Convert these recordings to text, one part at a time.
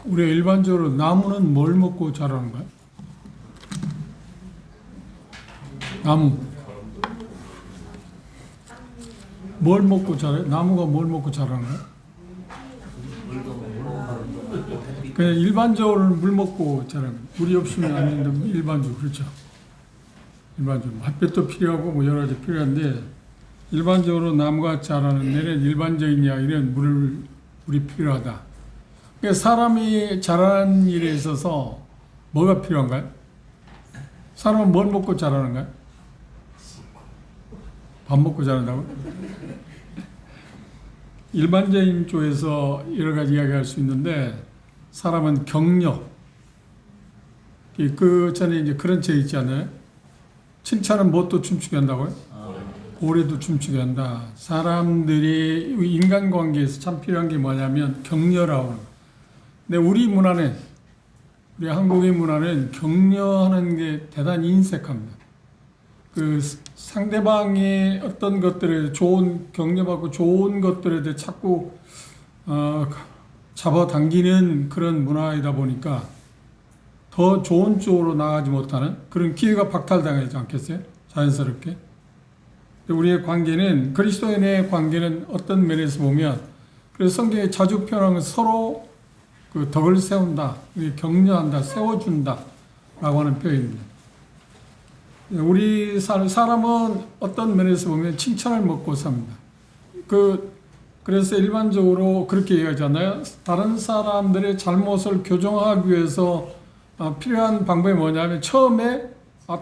우리가 일반적으로 나무는 뭘 먹고 자라는 거야? 나무. 뭘 먹고 자라요? 나무가 뭘 먹고 자라는 거야? 그냥 일반적으로는 물 먹고 자라는 거야. 물이 없으면 안 되는데 일반적으로 그렇죠. 일반적으로 햇볕도 필요하고 뭐 여러 가지 필요한데 일반적으로 나무가 자라는 데는 일반적인 이야기는 물이 필요하다. 그러니까 사람이 자라는 일에 있어서 뭐가 필요한가요? 사람은 뭘 먹고 자라는가요? 밥 먹고 자란다고? 일반적인 쪽에서 여러 가지 이야기할 수 있는데 사람은 경력, 그 전에 이제 그런 책 있잖아요. 칭찬은 무엇도 춤추게 한다고요? 고래도 춤추게 한다. 사람들이 인간관계에서 참 필요한 게 뭐냐면 격려라고 하는 거예요. 근데 우리 문화는, 우리 한국의 문화는 격려하는 게 대단히 인색합니다. 그 상대방의 어떤 것들에 좋은 격려받고 좋은 것들에 대해 자꾸 잡아당기는 그런 문화이다 보니까 더 좋은 쪽으로 나가지 못하는 그런 기회가 박탈당하지 않겠어요? 자연스럽게. 우리의 관계는, 그리스도인의 관계는 어떤 면에서 보면, 그래서 성경에 자주 표현하는 건 서로 그 덕을 세운다, 격려한다, 세워준다 라고 하는 표현입니다. 우리 사람은 어떤 면에서 보면 칭찬을 먹고 삽니다. 그래서 일반적으로 그렇게 얘기하잖아요. 다른 사람들의 잘못을 교정하기 위해서 필요한 방법이 뭐냐면 처음에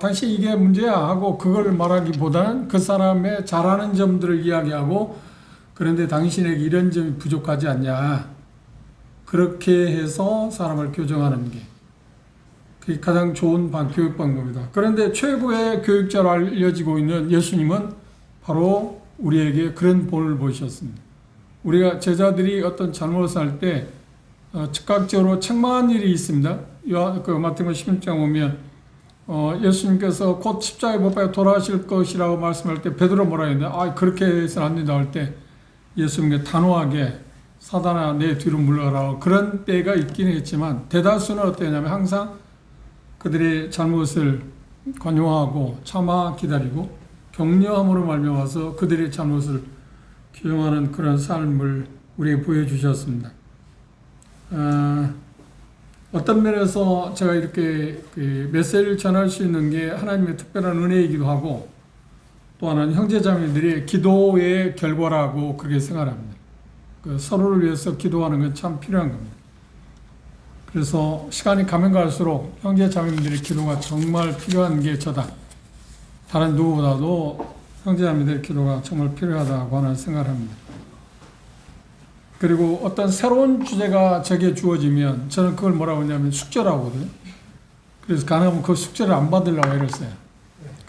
당신 이게 문제야 하고 그걸 말하기보다는 그 사람의 잘하는 점들을 이야기하고 그런데 당신에게 이런 점이 부족하지 않냐. 그렇게 해서 사람을 교정하는 게 그게 가장 좋은 교육 방법이다. 그런데 최고의 교육자로 알려지고 있는 예수님은 바로 우리에게 그런 본을 보이셨습니다. 우리가 제자들이 어떤 잘못을 할 때 즉각적으로 책망한 일이 있습니다. 마태복음 16장 보면 예수님께서 곧 십자가에 못 박혀 돌아가실 것이라고 말씀할 때 베드로 뭐라 했는데 그렇게 해서는 안 된다 할 때 예수님께 단호하게 사단아 내 뒤로 물러가라고 그런 때가 있긴 했지만 대다수는 어떠냐면 항상 그들의 잘못을 관용하고 참아 기다리고 격려함으로 말미암아서 그들의 잘못을 규정하는 그런 삶을 우리에게 보여주셨습니다. 어떤 면에서 제가 이렇게 메시지를 전할 수 있는 게 하나님의 특별한 은혜이기도 하고 또 하나는 형제자매들의 기도의 결과라고 그렇게 생각합니다. 서로를 위해서 기도하는 건 참 필요한 겁니다. 그래서 시간이 가면 갈수록 형제자매들의 기도가 정말 필요한 게 저다. 다른 누구보다도 형제자매들의 기도가 정말 필요하다고 하는 생각을 합니다. 그리고 어떤 새로운 주제가 제게 주어지면 저는 그걸 뭐라고 하냐면 숙제라고 하거든요. 그래서 가능하면 그 숙제를 안 받으려고 애를 써요.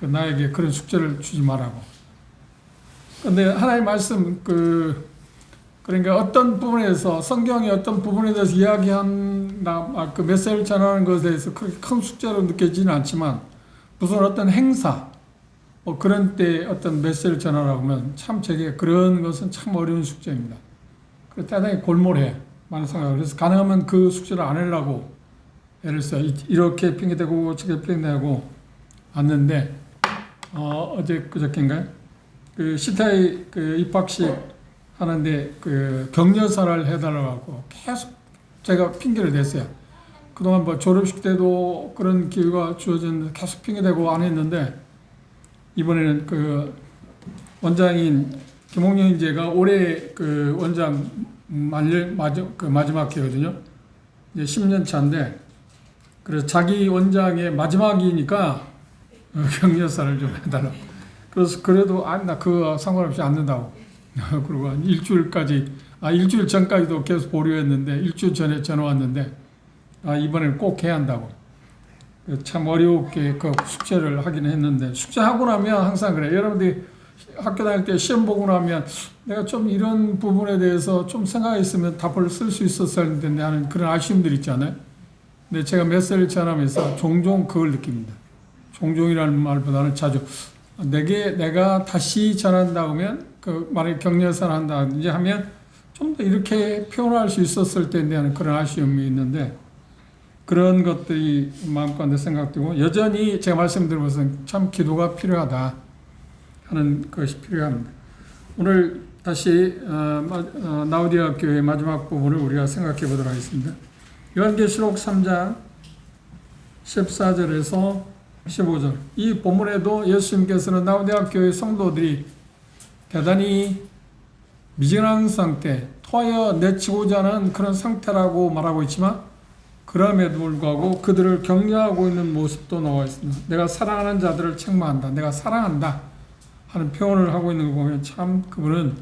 나에게 그런 숙제를 주지 말라고. 근데 하나님의 말씀, 그러니까 어떤 부분에서, 성경의 어떤 부분에 대해서 이야기한다, 그 메시지를 전하는 것에 대해서 그렇게 큰 숙제로 느껴지지는 않지만, 무슨 어떤 행사, 그런 때 어떤 메시지를 전하라고 하면 참 제게 그런 것은 참 어려운 숙제입니다. 대단히 골몰해. 많은 생각을. 그래서 가능하면 그 숙제를 안 하려고 애를 써. 이렇게 핑계대고 저렇게 핑계대고 왔는데, 그저께인가요? 시타이 입학식 하는데 격려사를 해달라고 하고 계속 제가 핑계를 냈어요. 그동안 뭐 졸업식 때도 그런 기회가 주어졌는데 계속 핑계대고 안 했는데 이번에는 원장인 김홍영 인재가 올해 원장 마지막 기회거든요. 이제 10년 차인데 그래서 자기 원장의 마지막이니까 격려사를 좀 해달라고. 그래서 그래도 나 그거 상관없이 안 된다고. 그리고 한 일주일 전까지도 계속 보류했는데 일주일 전에 전화 왔는데 이번에는 꼭 해야 한다고. 참 어렵게 그 숙제를 하긴 했는데 숙제하고 나면 항상 그래. 여러분들이 학교 다닐 때 시험 보고 나면 내가 좀 이런 부분에 대해서 좀 생각했으면 답을 쓸 수 있었을 텐데 하는 그런 아쉬움들 있잖아요. 근데 제가 메시지를 전하면서 종종 그걸 느낍니다. 종종이라는 말보다는 자주 내가 다시 전한다고 하면 만약에 격려사를 한다든지 하면 좀 더 이렇게 표현할 수 있었을 텐데 하는 그런 아쉬움이 있는데, 그런 것들이 마음가운데 생각되고, 여전히 제가 말씀드린 참 기도가 필요하다 하는 것이 필요합니다. 오늘 다시 라우디아 교회의 마지막 부분을 우리가 생각해 보도록 하겠습니다. 요한계시록 3장 14절에서 15절, 이 본문에도 예수님께서는 라우디아 교회 성도들이 대단히 미진한 상태, 토하여 내치고자 하는 그런 상태라고 말하고 있지만, 그럼에도 불구하고 그들을 격려하고 있는 모습도 나와 있습니다. 내가 사랑하는 자들을 책망한다, 내가 사랑한다 하는 표현을 하고 있는 거 보면 참 그분은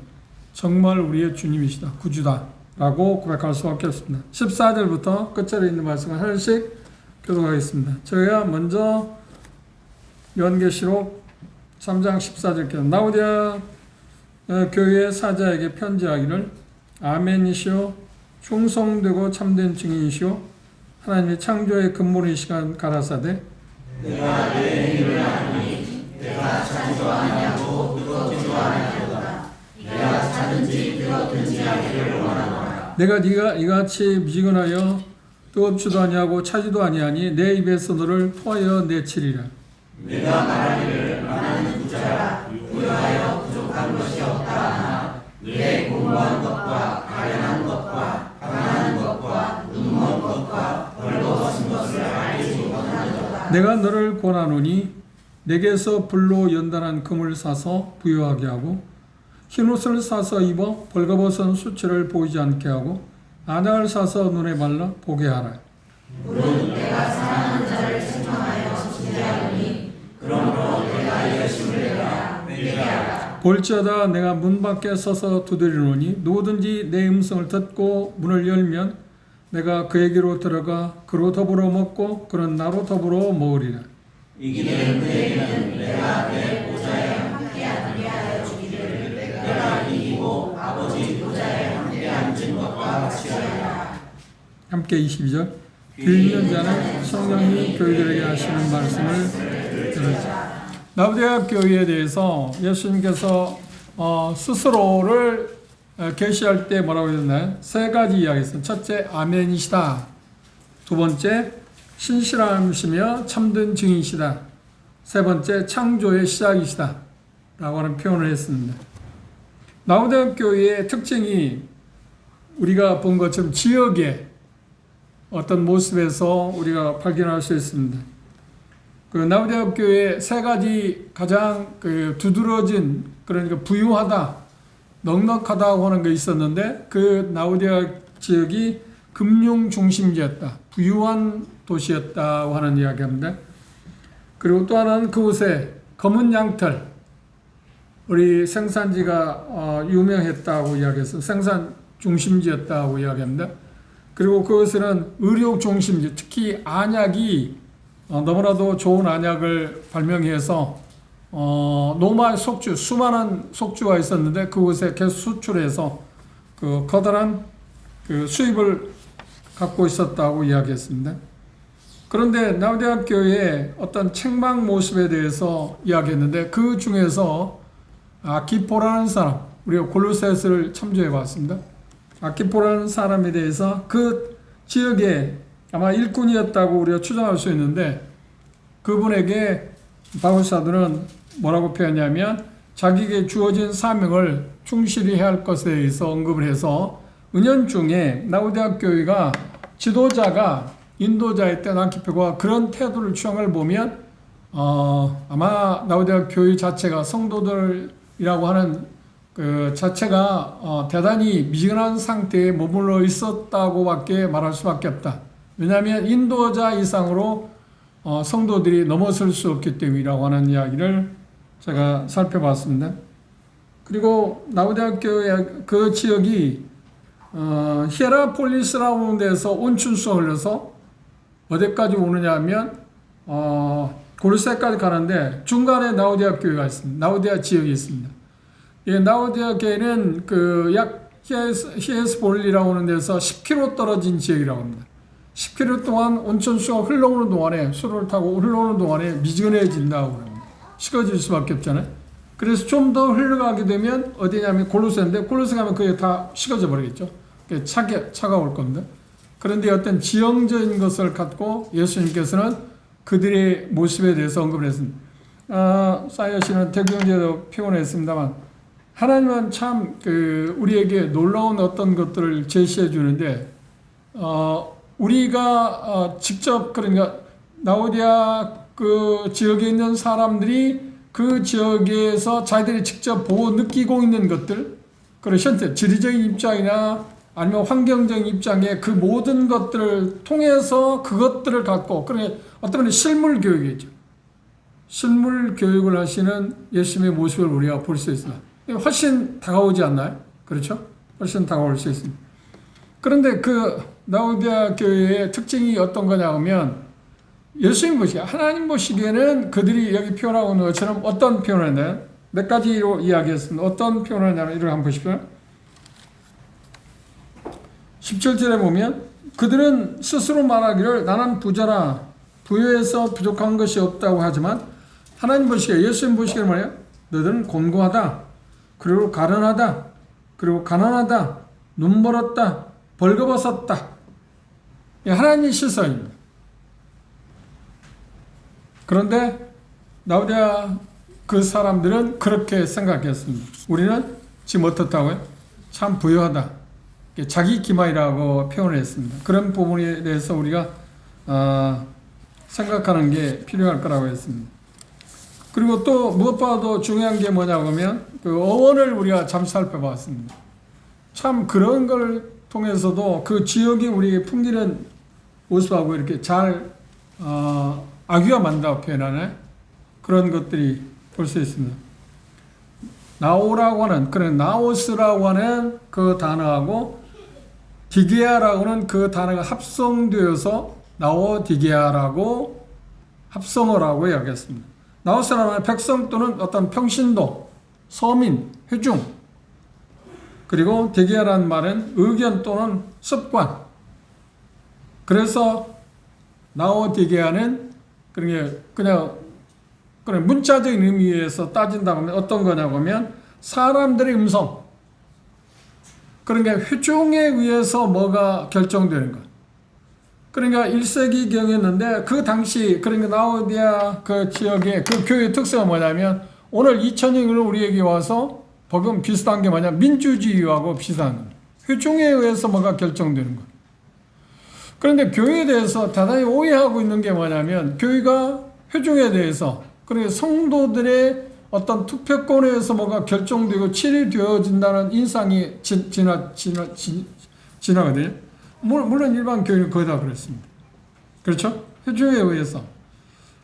정말 우리의 주님이시다, 구주다 라고 고백할 수밖에 없습니다. 14절부터 끝절에 있는 말씀을 하나씩 교독하겠습니다. 저희가 먼저 요한계시록 3장 14절께 라우디아 교회의 사자에게 편지하기를, 아멘이시오, 충성되고 참된 증인이시오, 하나님의 창조의 근본이시간 가라사대, 내가 내 일을 아니 내가 창조하냐고 뜨겁지도 아니하도다. 내가 차든지 뜨겁든지 하기를 원하노라. 내가 네가 이같이 미지근하여 뜨겁지도 아니하고 차지도 아니하니 내 입에서 너를 토하여 내치리라. 내가 말하기를 나는 부자라 부여하여 부족한 것이 없다 하나 내 공부한 것과 가련한 것과 가난한 것과 눈먼 것과 벌거벗은 것을 알지 못하노라. 내가 너를 권하노니 내게서 불로 연단한 금을 사서 부여하게 하고, 흰옷을 사서 입어 벌거벗은 수치를 보이지 않게 하고, 안약을 사서 눈에 발라 보게 하라. 물은 내가 사랑하는 자를 책망하여 지지하노니 그러므로 내가 열심을 내라 내게 하라. 볼지어다 내가 문 밖에 서서 두드리노니 누구든지 내 음성을 듣고 문을 열면 내가 그에게로 들어가 그로 더불어 먹고 그는 나로 더불어 먹으리라. 이기는 그에게는 내가 내 보좌에 함께하게 하여 주기를 내가 이기고 아버지 보좌에 함께 앉은 것과 같이 하리라. 함께 22절, 귀 있는 자는 성령이 교회들에게 하시는 말씀을 들으라. 라우디아 교회에 대해서 예수님께서 스스로를 계시할 때 뭐라고 했나요? 세 가지 이야기했어요. 첫째, 아멘이시다. 두 번째, 신실함이시며 참된 증인이시다. 세 번째, 창조의 시작이시다 라고 하는 표현을 했습니다. 라우디아 교회의 특징이 우리가 본 것처럼 지역의 어떤 모습에서 우리가 발견할 수 있습니다. 그 라우디아 교회의 세 가지 가장 두드러진, 그러니까 부유하다, 넉넉하다고 하는 게 있었는데, 그 라우디아 지역이 금융 중심지였다, 부유한 도시였다고 하는 이야기입니다. 그리고 또 하나는 그곳에 검은 양털, 우리 생산지가 유명했다고 이야기해서 생산 중심지였다고 이야기합니다. 그리고 그것은 의료 중심지, 특히 안약이 너무나도 좋은 안약을 발명해서 노말 속주, 수많은 속주가 있었는데 그곳에 계속 수출해서 그 커다란 그 수입을 갖고 있었다고 이야기했습니다. 그런데 라우디아 교회의 어떤 책망 모습에 대해서 이야기했는데, 그 중에서 아키포라는 사람, 우리가 골로새서를 참조해 봤습니다. 아키포라는 사람에 대해서 그 지역에 아마 일꾼이었다고 우리가 추정할 수 있는데, 그분에게 바울 사도는 뭐라고 표현하냐면, 자기에게 주어진 사명을 충실히 해야 할 것에 대해서 언급을 해서, 은연중에 라우디아 교회가 지도자가 인도자였던 아키포가 그런 태도를 취한 보면 아마 라우디아 교회 자체가, 성도들이라고 하는 그 자체가 대단히 미진한 상태에 머물러 있었다고밖에 말할 수밖에 없다. 왜냐하면 인도자 이상으로 성도들이 넘어설 수 없기 때문이라고 하는 이야기를 제가 살펴봤습니다. 그리고 라우디아 교회 그 지역이 히에라폴리스라고 하는 데서 온춘수가 흘러서 어디까지 오느냐 하면 골로새까지 가는데 중간에 라우디아 교회가 있습니다. 라우디아 지역이 있습니다. 이 라우디아 교회는 그 약 히에스볼리라고 하는 데서 10km 떨어진 지역이라고 합니다. 10km 동안 온천수가 흘러오는 동안에, 수로를 타고 흘러오는 동안에 미지근해진다고 합니다. 식어질 수밖에 없잖아요. 그래서 좀 더 흘러가게 되면 어디냐면 골로새인데, 골로새 가면 그게 다 식어져 버리겠죠. 차가울 건데. 그런데 어떤 지형적인 것을 갖고 예수님께서는 그들의 모습에 대해서 언급을 했습니다. 사이어 씨는 대구경제도 표현했습니다만, 하나님은 참 우리에게 놀라운 어떤 것들을 제시해 주는데, 우리가 직접, 그러니까 라오디아 그 지역에 있는 사람들이 그 지역에서 자기들이 직접 보고 느끼고 있는 것들, 그리고 현재 지리적인 입장이나 아니면 환경적인 입장에 그 모든 것들을 통해서 그것들을 갖고, 그러니까 어떤 면에 실물 교육이죠. 실물 교육을 하시는 예수님의 모습을 우리가 볼 수 있습니다. 훨씬 다가오지 않나요? 그렇죠? 훨씬 다가올 수 있습니다. 그런데 그 라오디아 교회의 특징이 어떤 거냐 하면, 예수님 보시기에, 하나님 보시기에는 그들이 여기 표현하고 있는 것처럼 어떤 표현을 했나요? 몇 가지로 이야기했습니다. 어떤 표현을 했냐면, 이렇게 한번 보십시오. 17절에 보면, 그들은 스스로 말하기를 나는 부자라 부유해서 부족한 것이 없다고 하지만, 하나님 보시기에, 예수님 보시기에 말이에요. 너희들은 곤고하다, 그리고 가련하다, 그리고 가난하다, 눈멀었다, 벌거벗었다. 하나님의 시선입니다. 그런데 라오디아 그 사람들은 그렇게 생각했습니다. 우리는 지금 어떻다고요? 참 부유하다. 자기 기만이라고 표현을 했습니다. 그런 부분에 대해서 우리가 생각하는 게 필요할 거라고 했습니다. 그리고 또 무엇보다도 중요한 게 뭐냐고 하면, 그 어원을 우리가 잠시 살펴봤습니다. 참 그런 걸 통해서도 그 지역이 우리에게 풍기는 모습하고 이렇게 잘 아귀가 만다고 표현하네. 그런 것들이 볼 수 있습니다. 나오라고 하는, 그런 나오스라고 하는 그 단어하고 디게아라고 하는 그 단어가 합성되어서 나오디게아라고 합성을 하고 이야기했습니다. 나오스라는 백성 또는 어떤 평신도, 서민, 회중, 그리고 디게아라는 말은 의견 또는 습관. 그래서 나오디게아는 그냥 문자적인 의미에서 따진다고 하면 어떤 거냐고 하면, 사람들의 음성, 그러니까 회중에 의해서 뭐가 결정되는 것. 그러니까 1세기경이었는데 그 당시, 그러니까 라오디아 그 지역의 그 교회의 특성은 뭐냐면, 오늘 2000년으로 우리에게 와서 복음 비슷한 게 뭐냐, 민주주의하고 비슷한 겁니다. 회중에 의해서 뭐가 결정되는 것. 그런데 교회에 대해서 대단히 오해하고 있는 게 뭐냐면, 교회가 회중에 대해서, 그리고 성도들의 어떤 투표권에 의해서 뭐가 결정되고 치료되어진다는 인상이 지나거든요. 물론 일반 교회는 거의 다 그렇습니다. 그렇죠? 회중에 의해서.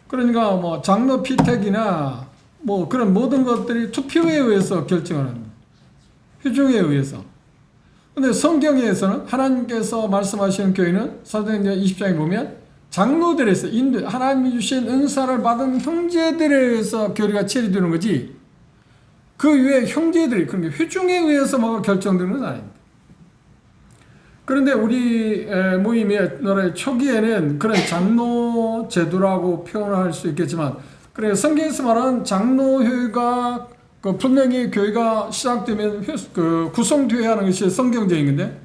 그러니까 뭐 장로 피택이나 뭐 그런 모든 것들이 투표에 의해서 결정을 합니다. 회중에 의해서. 근데 성경에서는 하나님께서 말씀하시는 교회는 사도행전 20장에 보면 장로들에서 하나님이 주신 은사를 받은 형제들에 의해서 교회가 체리되는 거지, 그 위에 형제들이, 그러니까 회중에 의해서 뭐가 결정되는 건 아닙니다. 그런데 우리 모임의 노래 초기에는 그런 장로 제도라고 표현할 수 있겠지만, 그래 성경에서 말하는 장로회가 분명히 교회가 시작되면 구성되어야 하는 것이 성경적인 건데,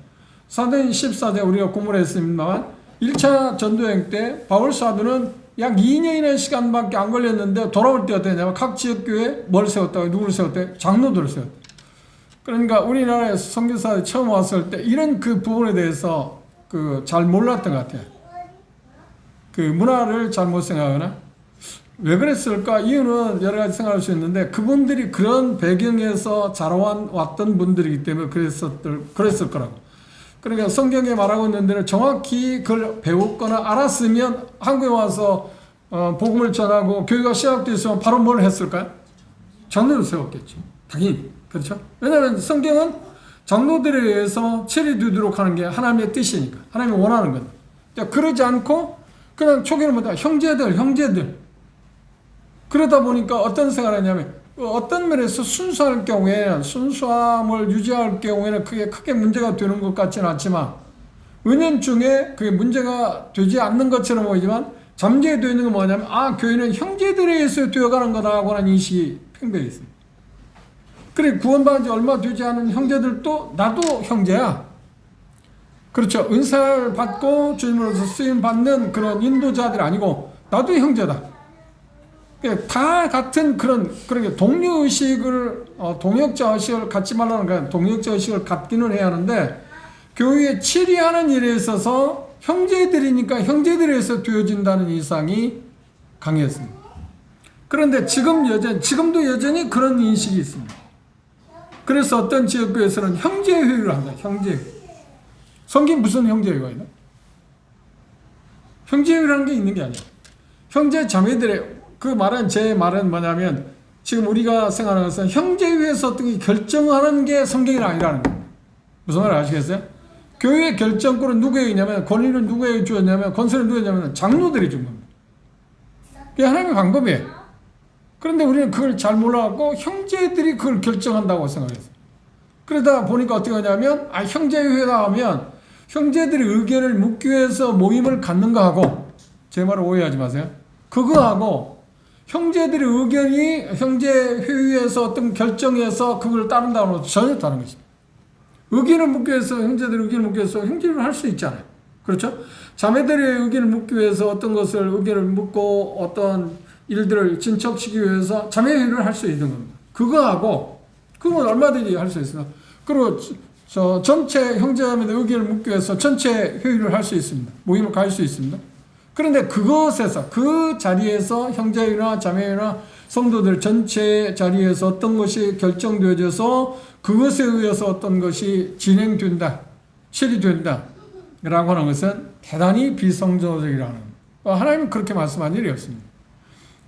사도행 14장 우리가 공부를 했습니다만 1차 전도여행 때 바울 사도는 약 2년이라는 시간밖에 안 걸렸는데 돌아올 때 어땠냐면, 각 지역교회에 뭘 세웠다고, 누구를 세웠대? 장로들을 세웠대. 그러니까 우리나라에 선교사들이 처음 왔을 때 이런 그 부분에 대해서 잘 몰랐던 것 같아요. 그 문화를 잘못 생각하거나, 왜 그랬을까? 이유는 여러 가지 생각할 수 있는데, 그분들이 그런 배경에서 자라왔던 분들이기 때문에 그랬을 거라고. 그러니까 성경에 말하고 있는 데는 정확히 그걸 배웠거나 알았으면 한국에 와서 복음을 전하고 교회가 시작됐으면 바로 뭘 했을까요? 장로를 세웠겠죠. 당연히. 그렇죠? 왜냐하면 성경은 장로들에 의해서 체리되도록 하는 게 하나님의 뜻이니까, 하나님이 원하는 거다. 그러지 않고 그냥 초기는 뭐다, 형제들. 그러다 보니까 어떤 생각을 하냐면, 어떤 면에서 순수할 경우에, 순수함을 유지할 경우에는 그게 크게 문제가 되는 것 같지는 않지만, 은연중에 그게 문제가 되지 않는 것처럼 보이지만 잠재되어 있는 건 뭐냐면, 교회는 형제들에 의해서 되어가는 거다라고 하는 인식이 팽배해 있습니다. 그래 구원받은 지 얼마 되지 않은 형제들도 나도 형제야. 그렇죠. 은사를 받고 주님으로서 쓰임 받는 그런 인도자들 아니고 나도 형제다. 다 같은 그런 동료의식을 동역자의식을 갖지 말라는 거야. 동역자의식을 갖기는 해야 하는데 교회에 치리하는 일에 있어서 형제들이니까 형제들에서 되어진다는 이상이 강했습니다. 그런데 지금도 여전히 그런 인식이 있습니다. 그래서 어떤 지역교회에서는 형제회의를 한다. 형제회의. 성경 무슨 형제회의가 있나? 형제회의라는 게 있는 게 아니에요. 형제 자매들의 제 말은 뭐냐면 지금 우리가 생각하는 것은 형제회에서 어떤 게 결정하는 게 성경이 아니라는 거예요. 무슨 말을 아시겠어요? 교회의 결정권은 누구에게 있냐면 권위는 누구에게 주었냐면 권세는 누구에게 냐면 장로들이 준 겁니다. 그게 하나님의 방법이에요. 그런데 우리는 그걸 잘 몰라갖고 형제들이 그걸 결정한다고 생각했어요. 그러다 보니까 어떻게 하냐면 형제회다 하면 형제들의 의견을 묻기 위해서 모임을 갖는 거하고 제 말을 오해하지 마세요. 그거하고 형제들의 의견이 형제회의에서 어떤 결정해서 그걸 따른다는 것은 전혀 다른 것입니다. 의견을 묻기 위해서 형제들의 의견을 묻기 위해서 형제를 할 수 있잖아요. 그렇죠? 자매들의 의견을 묻기 위해서 어떤 것을 의견을 묻고 어떤 일들을 진척시키기 위해서 자매회의를 할 수 있는 겁니다. 그건 얼마든지 할 수 있습니다. 그리고 전체 형제자매들 의견을 묻기 위해서 전체 회의를 할 수 있습니다. 모임을 가질 수 있습니다. 그런데 그 자리에서 형제회의나 자매회의나 성도들 전체 자리에서 어떤 것이 결정되어져서 그것에 의해서 어떤 것이 진행된다, 실현된다 라고 하는 것은 대단히 비성조적이라는 하나님은 그렇게 말씀한 일이 없습니다.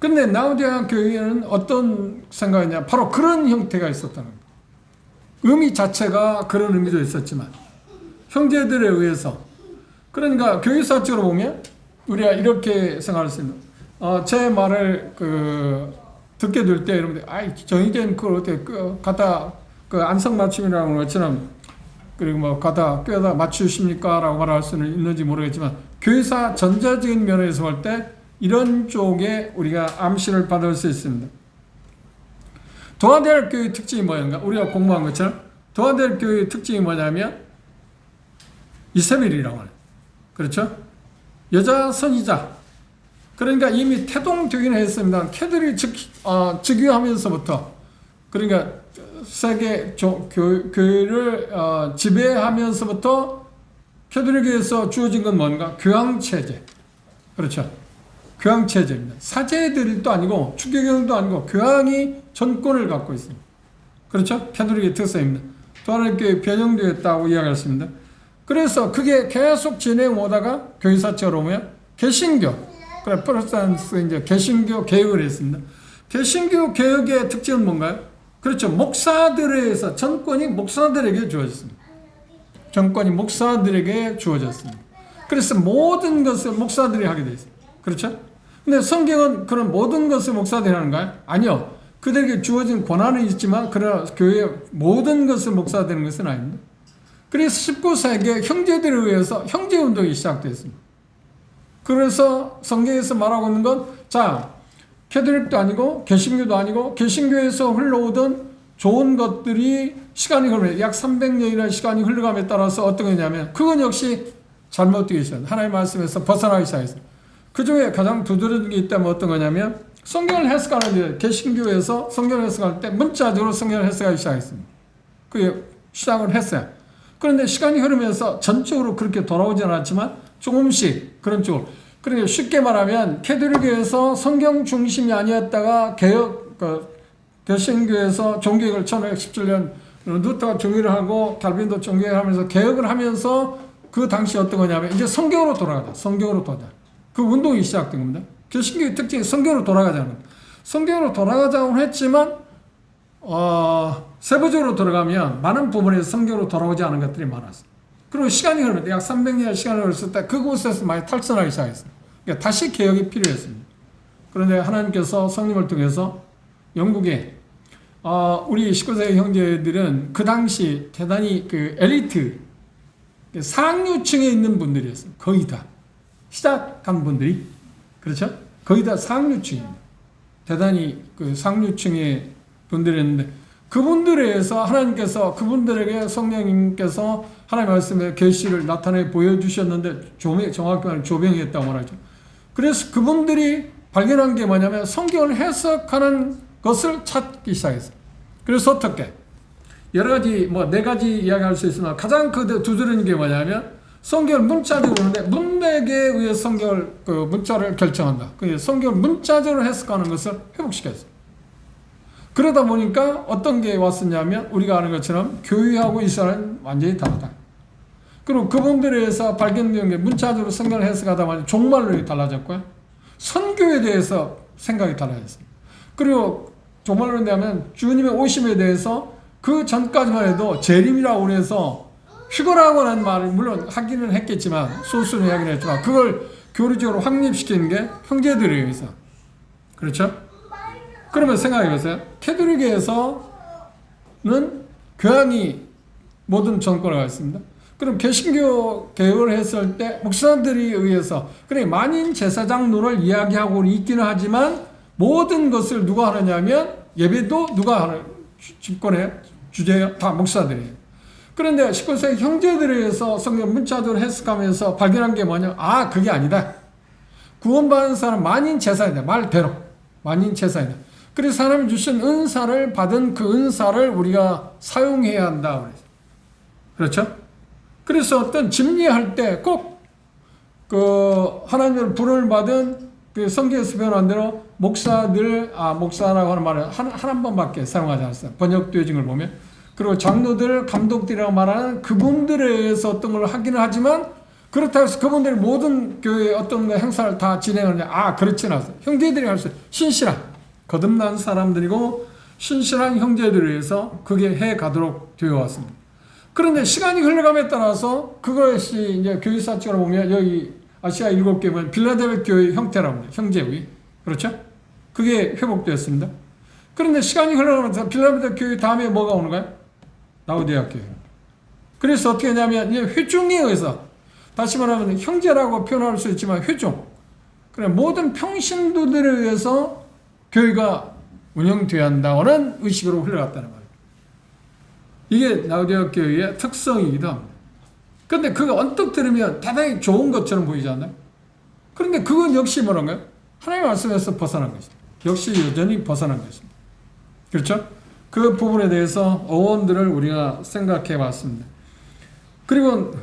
근데 라오디게아 교회에는 어떤 생각이냐, 바로 그런 형태가 있었다는 겁니다. 의미 자체가 그런 의미도 있었지만 형제들에 의해서, 그러니까 교회사적으로 보면 우리가 이렇게 생각할 수 있는, 제 말을 듣게 될 때 여러분들 정의된 그걸 어떻게 갖다 안성맞춤이라는 것처럼 그리고 갖다 꿰다 맞추십니까? 라고 말할 수는 있는지 모르겠지만 교회사 전자적인 면에서 볼 때 이런 쪽에 우리가 암시를 받을 수 있습니다. 도화대학 교회의 특징이 뭐였는가? 우리가 공부한 것처럼 도화대학 교회의 특징이 뭐냐면 이세벨이라고 하는, 그렇죠? 여자 선지자. 그러니까 이미 태동되긴 했습니다. 캐들이 즉위하면서부터, 그러니까 세계 교회를 지배하면서부터 캐톨릭에서 주어진 건 뭔가? 교황체제. 그렇죠? 교황체제입니다. 사제들도 아니고 추계경도 아니고 교황이 전권을 갖고 있습니다. 그렇죠? 캐톨릭의 특성입니다. 도화대교회 변형되었다고 이야기했습니다. 그래서 그게 계속 진행오다가 교회사적으로 보면 개신교, 그래 프로테스탄트 이제 개신교 개혁을 했습니다. 개신교 개혁의 특징은 뭔가요? 그렇죠. 목사들에 의해서 전권이 목사들에게 주어졌습니다. 전권이 목사들에게 주어졌습니다. 그래서 모든 것을 목사들이 하게 되어 있습니다. 그렇죠? 근데 성경은 그런 모든 것을 목사들이 하는가요? 아니요. 그들에게 주어진 권한은 있지만 그러나 교회의 모든 것을 목사들이 하는 것은 아닙니다. 그래서 19세기에 형제들에 의해서 형제운동이 시작됐습니다. 그래서 성경에서 말하고 있는 건, 캐톨릭도 아니고 개신교도 아니고 개신교에서 흘러오던 좋은 것들이 시간이 흐르면 약 300년이라는 시간이 흘러감에 따라서 어떤 거냐면 그건 역시 잘못되기 시작합니다. 하나님의 말씀에서 벗어나기 시작했습니다. 그 중에 가장 두드러진 게 있다면 어떤 거냐면 성경을 해석하는 개신교에서 성경을 해석할 때 문자적으로 성경을 해석하기 시작했습니다. 그게 시작을 했어요. 그런데 시간이 흐르면서 전적으로 그렇게 돌아오지 않았지만 조금씩 그런 쪽으로. 그러니까 쉽게 말하면 캐톨릭에서 성경 중심이 아니었다가 개신교에서 종교개혁을 1517년 루터가 종교를 하고 달빈도 종교개혁을 하면서 개혁을 하면서 그 당시 어떤 거냐면 이제 성경으로 돌아가자. 성경으로 돌아가자. 그 운동이 시작된 겁니다. 개신교의 특징이 성경으로 돌아가자는 겁니다. 성경으로 돌아가자고 했지만 세부적으로 들어가면 많은 부분에서 성경으로 돌아오지 않은 것들이 많았어요. 그리고 시간이 흐르면 약 300년 시간이 흘렀을 때 그곳에서 많이 탈선하기 시작했어요. 그러니까 다시 개혁이 필요했습니다. 그런데 하나님께서 성령을 통해서 영국에 우리 19세기 형제들은 그 당시 대단히 엘리트 상류층에 있는 분들이었어요. 거의 다 시작한 분들이, 그렇죠? 거의 다 상류층입니다. 대단히 상류층의 분들이었는데 그분들에 의해서 하나님께서 그분들에게 성령님께서 하나님의 말씀의 계시를 나타내 보여주셨는데 정확히 말하면 조명했다고 말하죠. 그래서 그분들이 발견한 게 뭐냐면 성경을 해석하는 것을 찾기 시작했어요. 그래서 어떻게? 여러 가지 네 가지 이야기할 수 있으나 가장 두드러진 게 뭐냐면 성경을 문자적으로 보는데 문맥에 의해 성경을 문자를 결정한다. 성경을 문자적으로 해석하는 것을 회복시켰어요. 그러다 보니까 어떤 게 왔었냐면 우리가 아는 것처럼 교회하고 이스라엘은 완전히 다르다. 그리고 그분들에 의해서 발견된 게 문자적으로 성경을 해석하다 보니 종말론이 달라졌고요. 선교에 대해서 생각이 달라졌어요. 그리고 종말론에 대하면 주님의 오심에 대해서 그 전까지만 해도 재림이라고 해서 휴거라고 하는 말을 물론 하기는 했겠지만 소수는 하긴 했지만 그걸 교리적으로 확립시키는 게 형제들에 의해서. 그렇죠? 그러면 생각해보세요. 캐톨릭에서는 교황이 모든 정권을 갖고 있습니다. 그럼 개신교 개혁을 했을 때 목사들이 의해서 만인 제사장론을 이야기하고 있기는 하지만 모든 것을 누가 하느냐면 예배도 누가 하는 집권해요? 주제요? 다 목사들이에요. 그런데 19세기 형제들에 의해서 성경 문자적으로 해석하면서 발견한 게 뭐냐? 그게 아니다. 구원받은 사람 만인 제사이다. 말대로 만인 제사이다. 그래서 하나님이 주신 은사를 받은 그 은사를 우리가 사용해야 한다. 그렇죠? 그래서 어떤 집리할 때 꼭 하나님의 불을 받은 성경에서 표현한 대로 목사라고 하는 말을 한 번밖에 사용하지 않았어요. 번역되어진 걸 보면. 그리고 장로들, 감독들이라고 말하는 그분들에 의해서 어떤 걸 하기는 하지만 그렇다고 해서 그분들이 모든 교회의 어떤 행사를 다 진행하느냐? 그렇지는 않아요. 형제들이 할 수 있어요. 신실한. 거듭난 사람들이고 신실한 형제들에 의해서 그게 해 가도록 되어 왔습니다. 그런데 시간이 흘러감에 따라서 그것이 이제 교회사적으로 보면 여기 아시아 7개 보면 빌라델피아 교회 형태라고 합니다. 형제의. 그렇죠? 그게 회복되었습니다. 그런데 시간이 흘러가면서 빌라델피아 교회 다음에 뭐가 오는가요? 라오디게아 교회. 그래서 어떻게 하냐면 회중에 의해서 다시 말하면 형제라고 표현할 수 있지만 회중. 그래 모든 평신도들에 의해서 교회가 운영되어야 한다는 의식으로 흘러갔다는 말이에요. 이게 라오디게아 교회의 특성이기도 합니다. 그런데 그거 언뜻 들으면 대단히 좋은 것처럼 보이지 않나요? 그런데 그건 역시 뭐란가요? 하나님의 말씀에서 벗어난 것입니다. 역시 여전히 벗어난 것입니다. 그렇죠? 그 부분에 대해서 어원들을 우리가 생각해 봤습니다. 그리고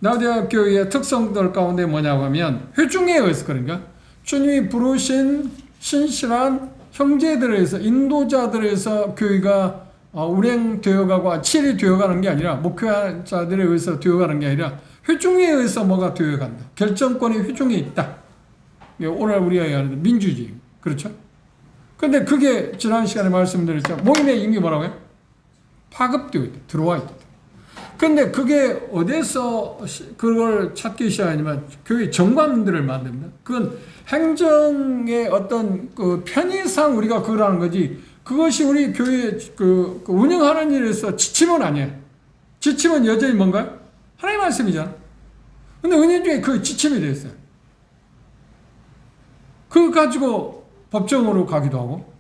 라오디게아 교회의 특성들 가운데 뭐냐고 하면 회중에 의해서 그런가? 주님이 부르신 신실한 형제들에 의해서 인도자들에 의해서 교회가 운행되어가고 칠이 되어가는 게 아니라 목회자들에 의해서 되어가는 게 아니라 회중에 의해서 뭐가 되어간다. 결정권이 회중에 있다. 오늘 우리가 얘기하는 민주주의. 그렇죠? 근데 그게 지난 시간에 말씀드렸죠. 모임의 이미 뭐라고요? 파급되어 있다. 들어와 있다. 근데 그게 어디서 그걸 찾기 시작하냐면 교회 정관들을 만듭니다. 그건 행정의 어떤 편의상 우리가 그걸 하는 거지 그것이 우리 교회 운영하는 일에서 지침은 아니에요. 지침은 여전히 뭔가요? 하나님의 말씀이잖아. 근데 은연 중에 그 지침이 되어 있어요. 그거 가지고 법정으로 가기도 하고.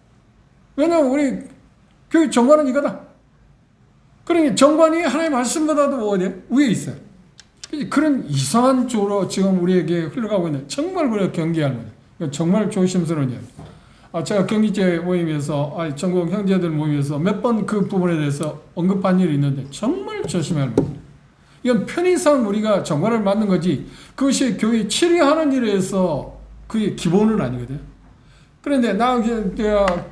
왜냐하면 우리 교회 정관은 이거다. 그러니 정관이 하나님의 말씀보다도 어디에? 위에 있어요. 그런 이상한 쪽으로 지금 우리에게 흘러가고 있는 정말 우리가 경계할 거예요. 정말 조심스러운 이야기. 제가 경기제 모임에서 전국 형제들 모임에서 몇 번 그 부분에 대해서 언급한 일이 있는데 정말 조심해야 합니다. 이건 편의상 우리가 정관을 맡는 거지 그것이 교회 치리하는 일에서 그게 기본은 아니거든요. 그런데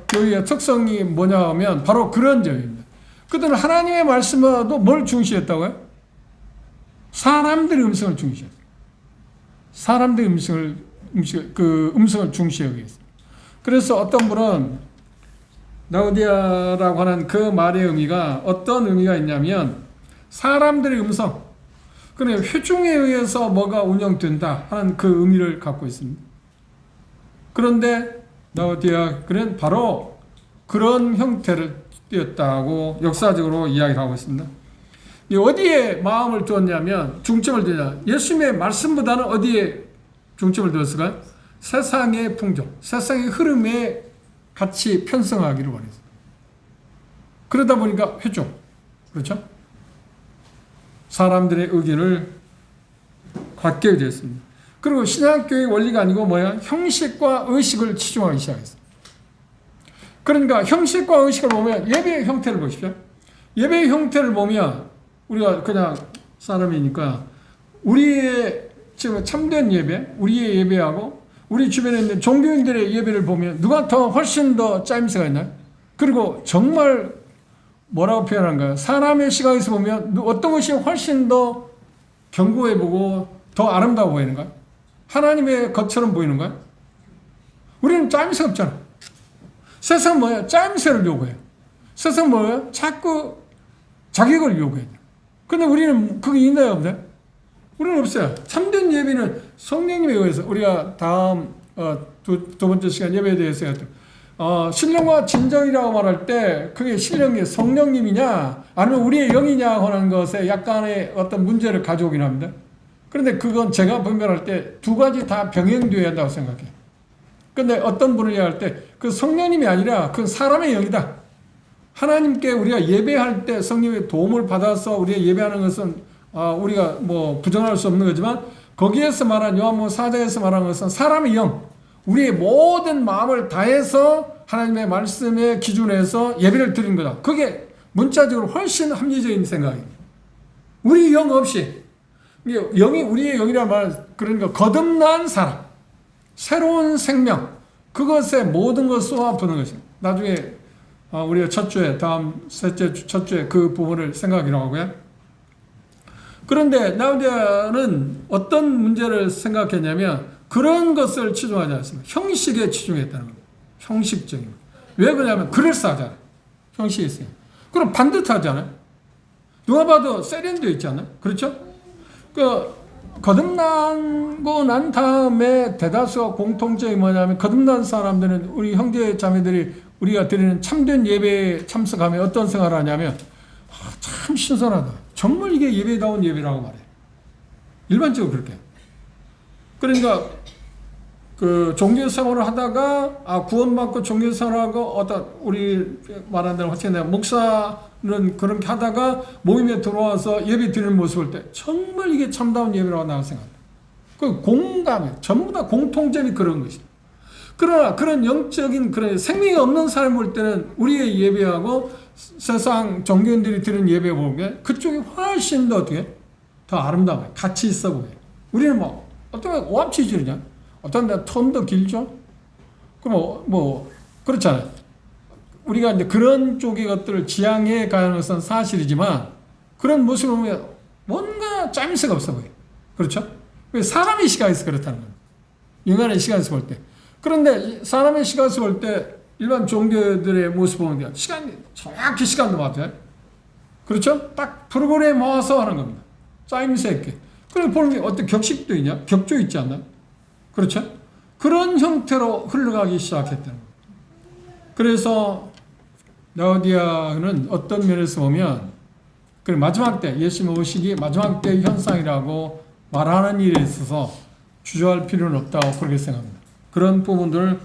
교회의 특성이 뭐냐 하면 바로 그런 점입니다. 그들은 하나님의 말씀과도 뭘 중시했다고요? 사람들의 음성을 중시했어요. 사람들의 음성을 중시하기 위해서. 그래서 어떤 분은 라오디게아라고 하는 그 말의 의미가 어떤 의미가 있냐면 사람들의 음성, 그래 회중에 의해서 뭐가 운영된다 하는 그 의미를 갖고 있습니다. 그런데 라오디게아는 바로 그런 형태를 띄었다고 역사적으로 이야기를 하고 있습니다. 어디에 마음을 두었냐면 중점을 두냐? 예수님의 말씀보다는 어디에 중점을 두었을까요? 세상의 풍조, 세상의 흐름에 같이 편성하기를 원했어요. 그러다 보니까 회족. 그렇죠? 사람들의 의견을 갖게 됐습니다. 그리고 신학교의 원리가 아니고 뭐야? 형식과 의식을 치중하기 시작했어요. 그러니까 형식과 의식을 보면 예배의 형태를 보십시오. 예배의 형태를 보면 우리가 그냥 사람이니까 우리의 지금 참된 예배, 우리의 예배하고 우리 주변에 있는 종교인들의 예배를 보면 누가 더 훨씬 더 짜임새가 있나요? 그리고 정말 뭐라고 표현한가요? 사람의 시각에서 보면 어떤 것이 훨씬 더 견고해 보고 더 아름다워 보이는가요? 하나님의 것처럼 보이는가요? 우리는 짜임새 없잖아. 세상은 뭐예요? 짜임새를 요구해요. 세상은 뭐예요? 자꾸 자격을 요구해요. 근데 우리는 그게 있나요, 없나요? 우리는 없어요. 참된 예배는 성령님에 의해서 우리가 다음 두 번째 시간 예배에 대해서 신령과 진정이라고 말할 때 그게 신령이 성령님이냐 아니면 우리의 영이냐 하는 것에 약간의 어떤 문제를 가져오긴 합니다. 그런데 그건 제가 분별할 때 두 가지 다 병행되어야 한다고 생각해요. 근데 어떤 분을 이야기할 때 그 성령님이 아니라 그 사람의 영이다. 하나님께 우리가 예배할 때 성령의 도움을 받아서 우리가 예배하는 것은 우리가 뭐 부정할 수 없는 거지만 거기에서 말한 요한복음 4장에서 말한 것은 사람의 영, 우리의 모든 마음을 다해서 하나님의 말씀의 기준에서 예배를 드린 거다. 그게 문자적으로 훨씬 합리적인 생각이에요. 우리 영 없이 영이 우리의 영이란 말은 그러니까 거듭난 사람, 새로운 생명, 그것에 모든 것을 쏘아부는 것입니다. 나중에 우리가 첫 주에 다음 셋째 주 첫 주에 그 부분을 생각하기로 하고요. 그런데 라우디아는 어떤 문제를 생각했냐면 그런 것을 치중하지 않습니다. 형식에 치중했다는 겁니다. 형식적인. 왜 그러냐면 그럴싸하잖아요. 형식이 있어요. 그럼 반듯하잖아요. 누가 봐도 세련되어 있지 않아요? 그렇죠? 거듭나고 난 다음에 대다수가 공통점이 뭐냐면 거듭난 사람들은 우리 형제 자매들이 우리가 드리는 참된 예배에 참석하면 어떤 생각을 하냐면 참 신선하다. 정말 이게 예배다운 예배라고 말해요. 일반적으로 그렇게. 그러니까 그 종교생활을 하다가 구원받고 종교생활하고 어떤 우리 말한 대로 확실히 목사는 그렇게 하다가 모임에 들어와서 예배 드리는 모습을 볼 때 정말 이게 참다운 예배라고 나는 생각합니다. 그 공감해. 전부 다 공통점이 그런 것이다. 그러나 그런 영적인 그런 생명이 없는 사람을 볼 때는 우리의 예배하고 세상 종교인들이 드리는 예배 보면 그쪽이 훨씬 더 어떻게 더 아름다워요. 가치 있어 보여요. 우리는 뭐 어떤 오합치 지르냐? 어떤 데 텀도 길죠? 그럼 그렇잖아요. 우리가 이제 그런 쪽의 것들을 지향해 가는 것은 사실이지만 그런 모습을 보면 뭔가 짜임새가 없어 보여요. 그렇죠? 사람의 시각에서 그렇다는 거예요. 인간의 시각에서 볼 때. 그런데 사람의 시각에서 볼 때 일반 종교들의 모습을 보면 정확히 시간도 맞아요. 그렇죠? 딱 프로그램 모아서 하는 겁니다. 짜임새 있게. 그리고 보는 게 어떤 격식도 있냐? 격조 있지 않나요? 그렇죠? 그런 형태로 흘러가기 시작했다는 거예요. 그래서 라우디아는 어떤 면에서 보면 그 마지막 때 예수님 오시기 마지막 때 현상이라고 말하는 일에 있어서 주저할 필요는 없다고 그렇게 생각합니다. 그런 부분들을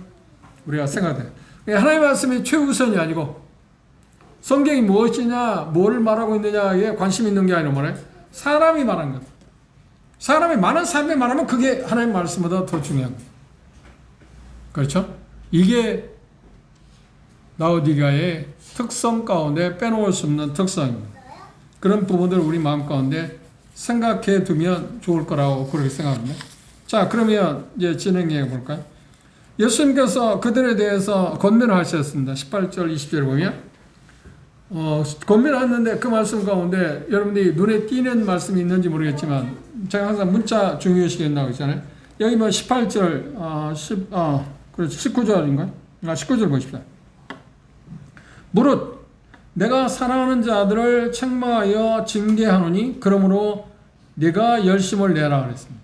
우리가 생각해요. 하나님의 말씀이 최우선이 아니고 성경이 무엇이냐, 뭘 말하고 있느냐에 관심 있는 게 아니라 뭐래? 사람이 말한 것. 많은 사람이 말하면 그게 하나님의 말씀보다 더 중요한 거예요. 그렇죠? 이게 라우디가의 특성 가운데 빼놓을 수 없는 특성입니다. 그런 부분들을 우리 마음 가운데 생각해 두면 좋을 거라고 그렇게 생각합니다. 자, 그러면 이제 진행해 볼까요? 예수님께서 그들에 대해서 권면을 하셨습니다. 18절, 20절을 보면 권면을 했는데 그 말씀 가운데 여러분들이 눈에 띄는 말씀이 있는지 모르겠지만 제가 항상 문자 중요시한다고 했잖아요. 여기 뭐 18절, 그렇죠. 19절인가요? 19절 보십시오. 무릇 내가 사랑하는 자들을 책망하여 징계하노니 그러므로 네가 열심을 내라 그랬습니다.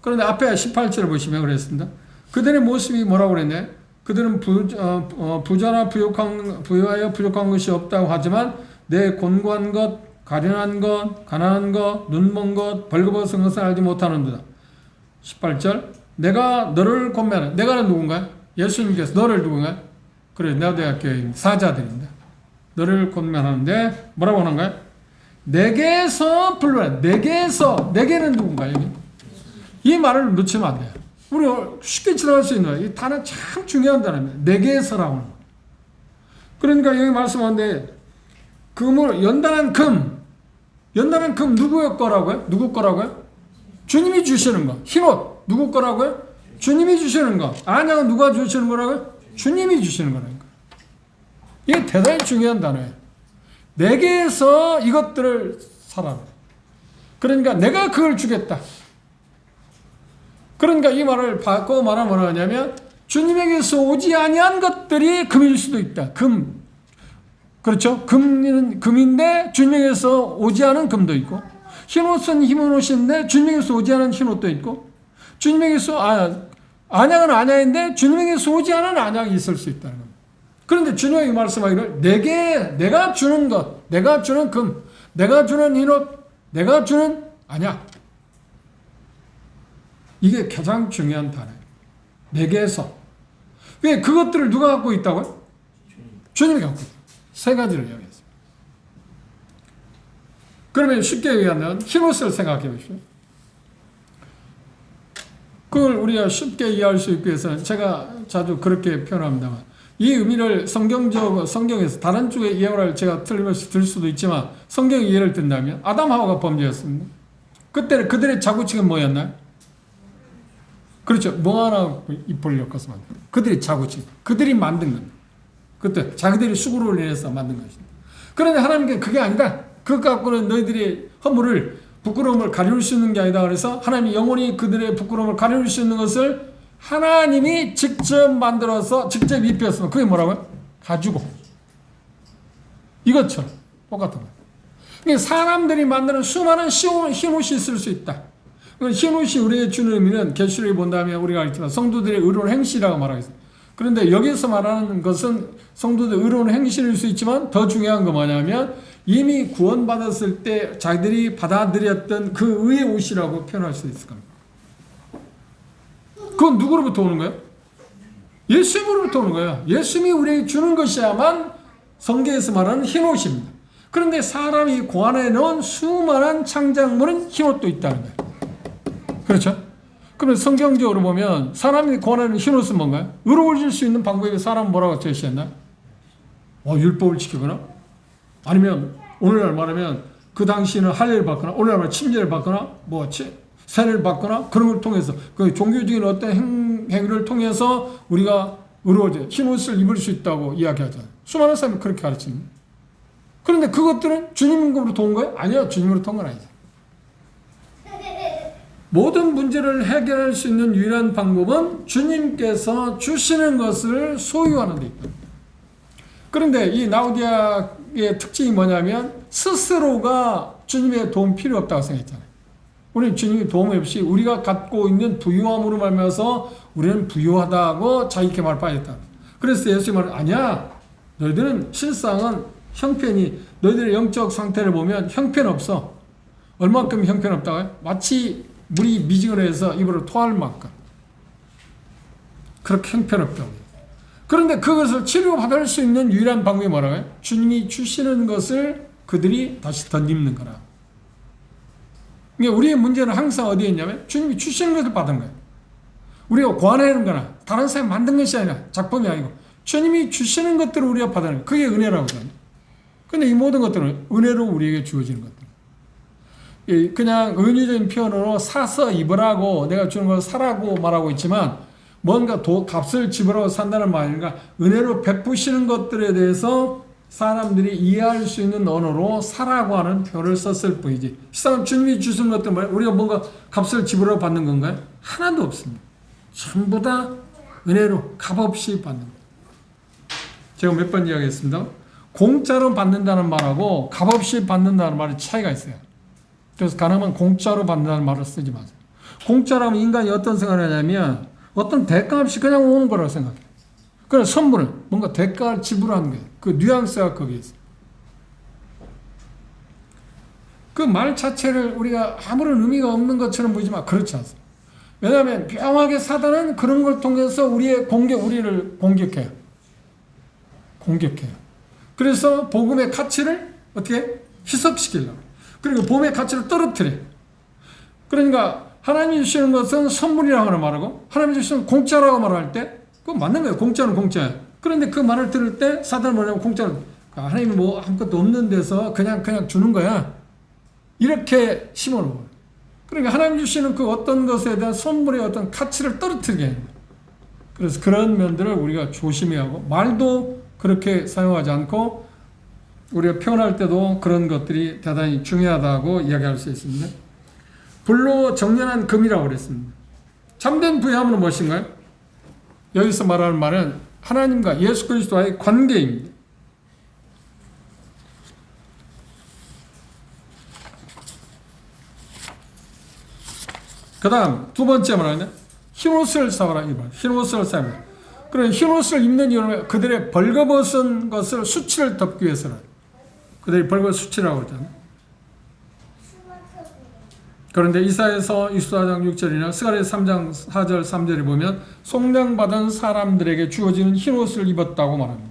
그런데 앞에 18절을 보시면 그랬습니다. 그들의 모습이 뭐라고 그랬네? 그들은 부자나 부유하여 부족한 것이 없다고 하지만 내 곤고한 것, 가련한 것, 가난한 것, 눈먼 것, 벌거벗은 것을 알지 못하는도다. 18절 내가 너를 권면하는 내가는 누군가요? 예수님께서 너를 누군가요? 그래 라우디아 교회 사자들입니다. 너를 권면하는데 뭐라고 하는가요? 내게서 불러라. 내게서. 내게는 누군가요? 여기? 이 말을 놓치면 안 돼요. 우리 쉽게 지나갈 수 있는 이 단어 참 중요한 단어입니다. 내게서라고 하는 거. 그러니까 여기 말씀하는데 금을 연단한 금. 연단한 금 누구의 거라고요? 누구 거라고요? 주님이 주시는 거. 흰옷 누구 거라고요? 주님이 주시는 거. 안약은 누가 주시는 거라고요? 주님이 주시는 거라니까. 이게 대단히 중요한 단어예요. 내게서 이것들을 사라. 그러니까 내가 그걸 주겠다. 그러니까 이 말을 바꿔 말하면 뭐라 하냐면 주님에게서 오지 아니한 것들이 금일 수도 있다. 금. 그렇죠? 금은 금인데 주님에게서 오지 않은 금도 있고 흰옷은 흰옷인데 주님에게서 오지 않은 흰옷도 있고 주님에게서 안약은 안약인데 주님에게서 오지 않은 안약이 있을 수 있다는 겁니다. 그런데 주님이 말씀하기를 내가 주는 것, 내가 주는 금, 내가 주는 흰옷, 내가 주는 안약. 이게 가장 중요한 단어예요. 내게서. 왜 그것들을 누가 갖고 있다고요? 주님이 갖고 있다. 세 가지를 이야기했습니다. 그러면 쉽게 얘기하면 흰옷을 생각해 보십시오. 그걸 우리가 쉽게 이해할 수 있기 위해서는 제가 자주 그렇게 표현합니다만 이 의미를 성경에서 다른 쪽의 이해를 제가 틀림없이 들 수도 있지만 성경의 이해를 든다면 아담 하와가 범죄였습니다. 그때 그들의 자구책은 뭐였나요? 그렇죠. 뭐 하나 잎을 엮어서 만든 그들이 자구책. 그들이 만든 겁니다. 그때 자기들이 수고를 인해서 만든 것입니다. 그런데 하나님께 그게 아니다. 그것 갖고는 너희들이 허물을 부끄러움을 가리울 수 있는 게 아니다. 그래서 하나님이 영원히 그들의 부끄러움을 가리울 수 있는 것을 하나님이 직접 만들어서 직접 입혔으면 그게 뭐라고요? 가지고. 이것처럼 똑같은 거예요. 그러니까 사람들이 만드는 수많은 흰옷이 있을 수 있다. 흰옷이 우리의 주는 의미는 계시록에 본다면 우리가 알지만 성도들의 의로운 행실이라고 말하겠습니다. 그런데 여기서 말하는 것은 성도들의 의로운 행실일 수 있지만 더 중요한 건 뭐냐면 이미 구원받았을 때 자기들이 받아들였던 그 의의 옷이라고 표현할 수 있을 겁니다. 그건 누구로부터 오는 거예요? 예수님으로부터 오는 거예요. 예수님이 우리에게 주는 것이야만 성경에서 말하는 흰옷입니다. 그런데 사람이 고안해 놓은 수많은 창작물은 흰옷도 있다는 거예요. 그렇죠? 그러면 성경적으로 보면 사람이 고안하는 흰옷은 뭔가요? 의로워질 수 있는 방법이 사람은 뭐라고 제시했나? 율법을 지키거나 아니면 오늘날 말하면 그 당시에는 할례를 받거나 오늘날 말하면 침례를 받거나 세례를 받거나 그런 걸 통해서 그 종교적인 어떤 행위를 통해서 우리가 의로워져 흰옷을 입을 수 있다고 이야기하잖아요. 수많은 사람이 그렇게 가르칩니다. 그런데 그것들은 주님으로부터 온 거예요? 아니요. 주님으로부터 온 건 아니죠. 모든 문제를 해결할 수 있는 유일한 방법은 주님께서 주시는 것을 소유하는 데 있다. 그런데 이 라우디아의 특징이 뭐냐면 스스로가 주님의 도움 필요 없다고 생각했잖아요. 우리는 주님의 도움 없이 우리가 갖고 있는 부유함으로 말미암아서 우리는 부유하다고 자기께 말빠졌다. 그래서 예수님이 말은 아니야. 너희들은 실상은 형편이 너희들의 영적 상태를 보면 형편없어. 얼마큼 형편없다고요? 마치 물이 미지근해서 입으로 토할 만큼 그렇게 형편없다고. 그런데 그것을 치료받을 수 있는 유일한 방법이 뭐라고요? 주님이 주시는 것을 그들이 다시 덧입는 거라. 그러니까 우리의 문제는 항상 어디에 있냐면 주님이 주시는 것을 받은 거예요. 우리가 고안하는 거나 다른 사람이 만든 것이 아니라 작품이 아니고 주님이 주시는 것들을 우리가 받는 거예요. 그게 은혜라고 하잖아요. 그런데 이 모든 것들은 은혜로 우리에게 주어지는 것들. 그냥 은유적인 표현으로 사서 입으라고 내가 주는 걸 사라고 말하고 있지만 뭔가 값을 지불하고 산다는 말이 아니라 은혜로 베푸시는 것들에 대해서 사람들이 이해할 수 있는 언어로 사라고 하는 표현을 썼을 뿐이지 실상 주님이 주신 것들 말이야 우리가 뭔가 값을 지불하고 받는 건가요? 하나도 없습니다. 전부 다 은혜로 값없이 받는 거예요. 제가 몇 번 이야기했습니다. 공짜로 받는다는 말하고 값없이 받는다는 말이 차이가 있어요. 그래서 가능하면 공짜로 받는다는 말을 쓰지 마세요. 공짜라면 인간이 어떤 생각을 하냐면 어떤 대가 없이 그냥 오는 거라고 생각해요. 그래서 선물은 뭔가 대가를 지불하는 거예요. 그 뉘앙스가 거기에 있어요. 그 말 자체를 우리가 아무런 의미가 없는 것처럼 보이지만 그렇지 않습니다. 왜냐하면 명확하게 사단은 그런 걸 통해서 우리를 공격해요. 그래서 복음의 가치를 어떻게 희석시키려고. 그리고 복음의 가치를 떨어뜨려. 그러니까 하나님이 주시는 것은 선물이라고 말하고 하나님이 주시는 공짜라고 말할 때 그건 맞는 거예요. 공짜는 공짜예요. 그런데 그 말을 들을 때 사단은 뭐냐면 공짜는 하나님이 뭐 아무것도 없는 데서 그냥 주는 거야. 이렇게 심어놓은. 그러니까 하나님 주시는 그 어떤 것에 대한 선물의 어떤 가치를 떨어뜨리게 해요. 그래서 그런 면들을 우리가 조심해야 하고 말도 그렇게 사용하지 않고 우리가 표현할 때도 그런 것들이 대단히 중요하다고 이야기할 수 있습니다. 불로 정연한 금이라고 그랬습니다. 참된 부유함은 무엇인가요? 여기서 말하는 말은 하나님과 예수 그리스도와의 관계입니다. 그 다음 두 번째 말하는 흰옷을 사와라 이 말. 흰옷을 사와라. 그런 흰옷을 입는 이유는 그들의 벌거벗은 것을 수치를 덮기 위해서라. 그들이 벌거벗은 수치라고 했잖아요. 그런데 이사야서 24장 6절이나 스가랴서 3장 4절 3절에 보면 속량받은 사람들에게 주어지는 흰옷을 입었다고 말합니다.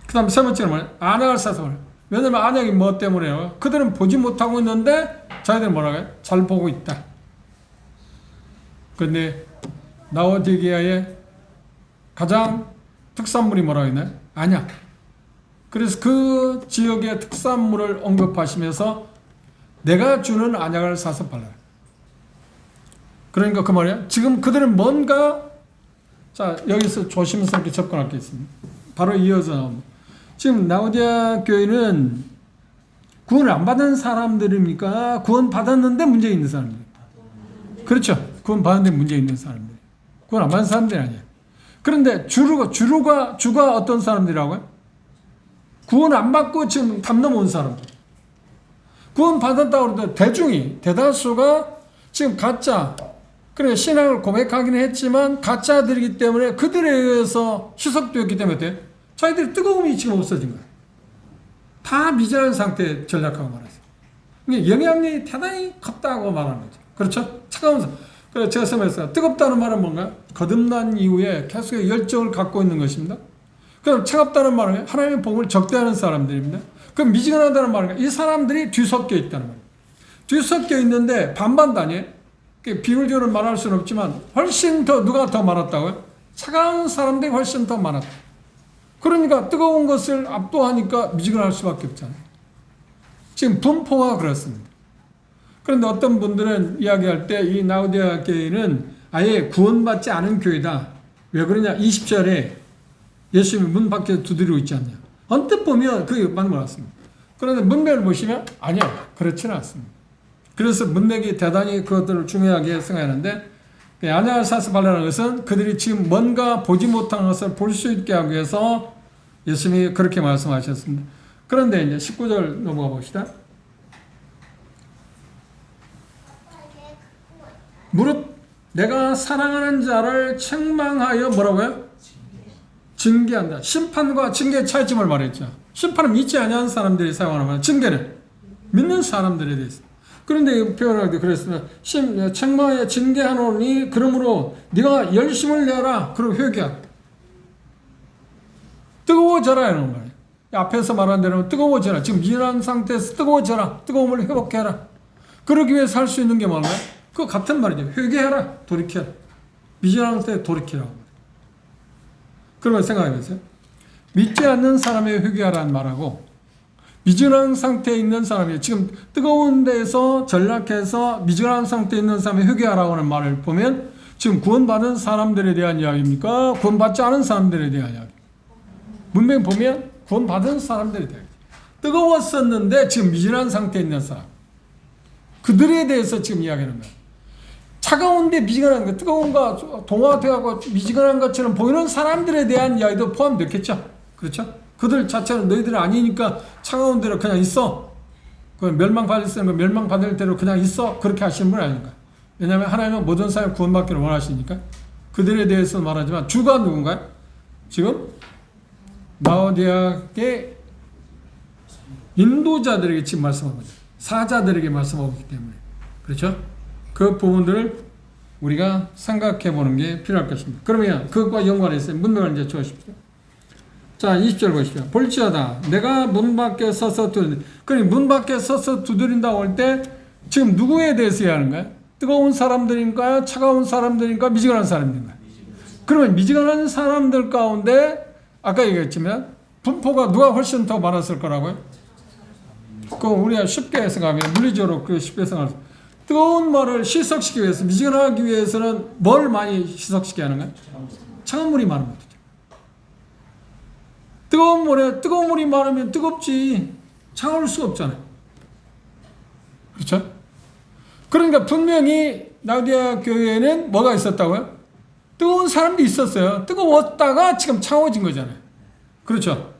그 다음 세 번째는 뭐예요? 안약을 사서 말해요. 왜냐면 안약이 뭐 때문에요? 그들은 보지 못하고 있는데 자기들은 뭐라고 해요? 잘 보고 있다. 그런데 라오디게아의 가장 특산물이 뭐라고 했나요? 안약. 그래서 그 지역의 특산물을 언급하시면서 내가 주는 안약을 사서 발라라. 그러니까 그 말이야. 지금 그들은 뭔가 자 여기서 조심스럽게 접근할 게 있습니다. 바로 이어서 나옵니다. 지금 라오디게아 교회는 구원을 안 받은 사람들입니까? 구원 받았는데 문제 있는 사람들입니까? 그렇죠. 구원 받았는데 문제 있는 사람들. 구원 안 받은 사람들이 아니에요. 그런데 주가 어떤 사람들이라고요? 구원 안 받고 지금 담 넘어온 사람들. 구원 받았다고 그러는데 대다수가 지금 가짜, 그래 신앙을 고백하기는 했지만 가짜들이기 때문에 그들에 의해서 희석되었기 때문에 자기들의 뜨거움이 지금 없어진 거예요. 다 미진한 상태에 전락하고 말았어요. 이게 영향력이 대단히 컸다고 말하는 거죠. 그렇죠? 차가운 사람. 그래서 제가 설명했어요. 뜨겁다는 말은 뭔가요? 거듭난 이후에 계속의 열정을 갖고 있는 것입니다. 그럼 차갑다는 말은 하나님의 복음을 적대하는 사람들입니다. 그럼 미지근하다는 말은 이 사람들이 뒤섞여 있다는 말이에요. 뒤섞여 있는데 반반도 아니에요. 비율적으로 말할 수는 없지만 훨씬 더 누가 더 많았다고요? 차가운 사람들이 훨씬 더 많았다. 그러니까 뜨거운 것을 압도하니까 미지근할 수밖에 없잖아요. 지금 분포가 그렇습니다. 그런데 어떤 분들은 이야기할 때 이 라오디게아 교회는 아예 구원받지 않은 교회다. 왜 그러냐? 20절에 예수님이 문 밖에 두드리고 있지 않냐. 언뜻 보면 그게 맞는 것 같습니다. 그런데 문맥을 보시면 아니요. 그렇지는 않습니다. 그래서 문맥이 대단히 그것들을 중요하게 생각하는데 안약을 사서 발라는 것은 그들이 지금 뭔가 보지 못한 것을 볼 수 있게 하기 위해서 예수님이 그렇게 말씀하셨습니다. 그런데 이제 19절 넘어가 봅시다. 무릇 내가 사랑하는 자를 책망하여 뭐라고요? 징계한다. 심판과 징계의 차이점을 말했죠. 심판은 믿지 아니하는 사람들이 사용하는 말, 징계는 믿는 사람들에 대해서. 그런데 표현할 때 그랬습니다. 책망하여 징계하노니 그러므로 네가 열심을 내라. 그리고 회개하라. 뜨거워져라 이런 거예요. 앞에서 말한 대로 뜨거워져라. 지금 미련한 상태에서 뜨거워져라. 뜨거움을 회복해라. 그러기 위해서 할 수 있는 게 뭔가요? 그 같은 말이죠. 회개해라. 돌이켜라. 미련한 상태에 돌이키라고. 그러면 생각해 보세요. 믿지 않는 사람의 회개하라는 말하고 미진한 상태에 있는 사람이 지금 뜨거운 데에서 전락해서 미진한 상태에 있는 사람의 회개하라고 하는 말을 보면 지금 구원받은 사람들에 대한 이야기입니까? 구원받지 않은 사람들에 대한 이야기. 문맥 보면 구원받은 사람들에 대한 이야기. 뜨거웠었는데 지금 미진한 상태에 있는 사람. 그들에 대해서 지금 이야기하는 거예요. 차가운데 미지근한 것, 뜨거운가 동화되고 미지근한 것처럼 보이는 사람들에 대한 이야기도 포함됐겠죠. 그렇죠? 그들 자체는 너희들이 아니니까 차가운 대로 그냥 있어. 멸망받을 때는 멸망받을 대로 그냥 있어. 그렇게 하시는 분 아닌가. 왜냐하면 하나님은 모든 사람이 구원받기를 원하시니까. 그들에 대해서 말하지만 주가 누군가요? 지금 라오디게아의 인도자들에게 지금 말씀하고 있죠. 사자들에게 말씀하고 있기 때문에. 그렇죠? 그 부분들을 우리가 생각해 보는 게 필요할 것입니다. 그러면 그것과 연관해서 문맥을 이제 주십시오. 자, 20절 보십시오. 볼지어다 내가 문 밖에 서서 두드린다. 그러니 문 밖에 서서 두드린다고 할 때 지금 누구에 대해서 얘기하는 거야? 뜨거운 사람들인가요? 차가운 사람들인가? 미지근한 사람들인가? 그러면 미지근한 사람들 가운데 아까 얘기했지만 분포가 누가 훨씬 더 많았을 거라고요? 그 우리가 쉽게 해석하면 물리적으로 그 쉽게 해석할 수 뜨거운 물을 희석시키기 위해서 미지근하기 위해서는 뭘 많이 희석시켜야 하는 거야? 차가운 물이 많은 거죠. 뜨거운 물이 많으면 뜨겁지 차가울 수가 없잖아요. 그렇죠? 그러니까 분명히 라우디아 교회에는 뭐가 있었다고요? 뜨거운 사람도 있었어요. 뜨거웠다가 지금 차가워진 거잖아요. 그렇죠?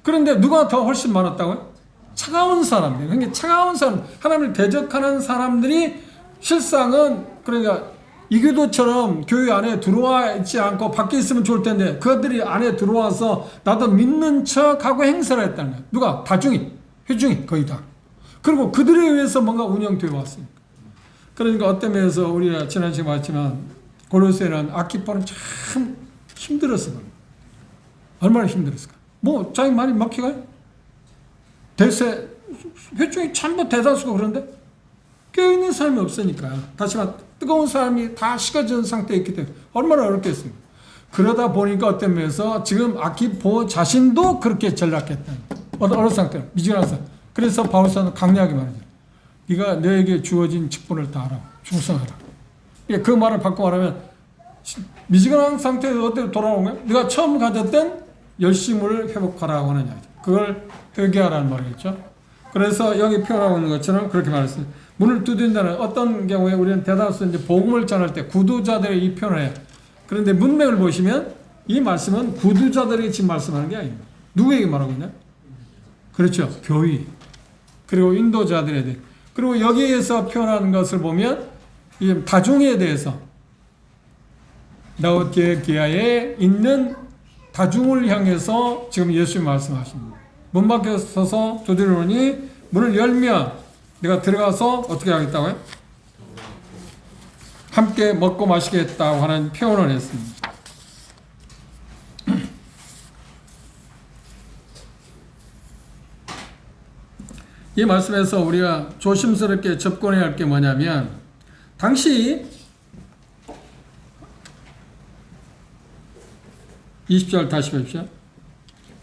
그런데 누가 더 훨씬 많았다고요? 차가운 사람들. 그러니까 차가운 사람, 하나님을 대적하는 사람들이 실상은 그러니까 이교도처럼 교회 안에 들어와 있지 않고 밖에 있으면 좋을 텐데 그들이 안에 들어와서 나도 믿는 척하고 행사를 했다는 거예요. 누가? 다중이, 회중이 거의 다. 그리고 그들에 의해서 뭔가 운영되어 왔으니까. 그러니까 어떤 면에서 우리가 지난 시간에 봤지만 고로새는 아키포는 참 힘들었어요. 얼마나 힘들었을까? 뭐 자기 말이 막히가요? 대세 회중이 전부 대다수가 그런데 깨어있는 사람이 없으니까 다시 말해 뜨거운 사람이 다 식어진 상태에 있기 때문에 얼마나 어렵겠습니까? 그러다 보니까 어떤 면에서 지금 아키포 자신도 그렇게 전락했다. 어느 상태로 미지근한 사람. 그래서 바울사는 강력하게 말하죠. 네가 너에게 주어진 직분을 다하라. 충성하라. 그 말을 바꿔 말하면 미지근한 상태에서 어떻게 돌아오는 거야? 네가 처음 가졌던 열심을 회복하라고 하는 이야기죠. 그걸 회개하라는 말이겠죠. 그래서 여기 표현하고 있는 것처럼 그렇게 말했어요. 문을 두드린다는 어떤 경우에 우리는 대다수 이제 복음을 전할 때 구두자들의 이 표현을 해요. 그런데 문맥을 보시면 이 말씀은 구두자들이 지금 말씀하는 게 아닙니다. 누구에게 말하고 있나요? 그렇죠. 교회. 그리고 인도자들에 대해. 그리고 여기에서 표현하는 것을 보면 이 다중에 대해서 라오디게아에 있는 다중을 향해서 지금 예수님이 말씀하십니다. 문 밖에 서서 두드리노니 문을 열면 내가 들어가서 어떻게 하겠다고요? 함께 먹고 마시겠다고 하는 표현을 했습니다. 이 말씀에서 우리가 조심스럽게 접근해야 할 게 뭐냐면 당시 20절 다시 보십시오.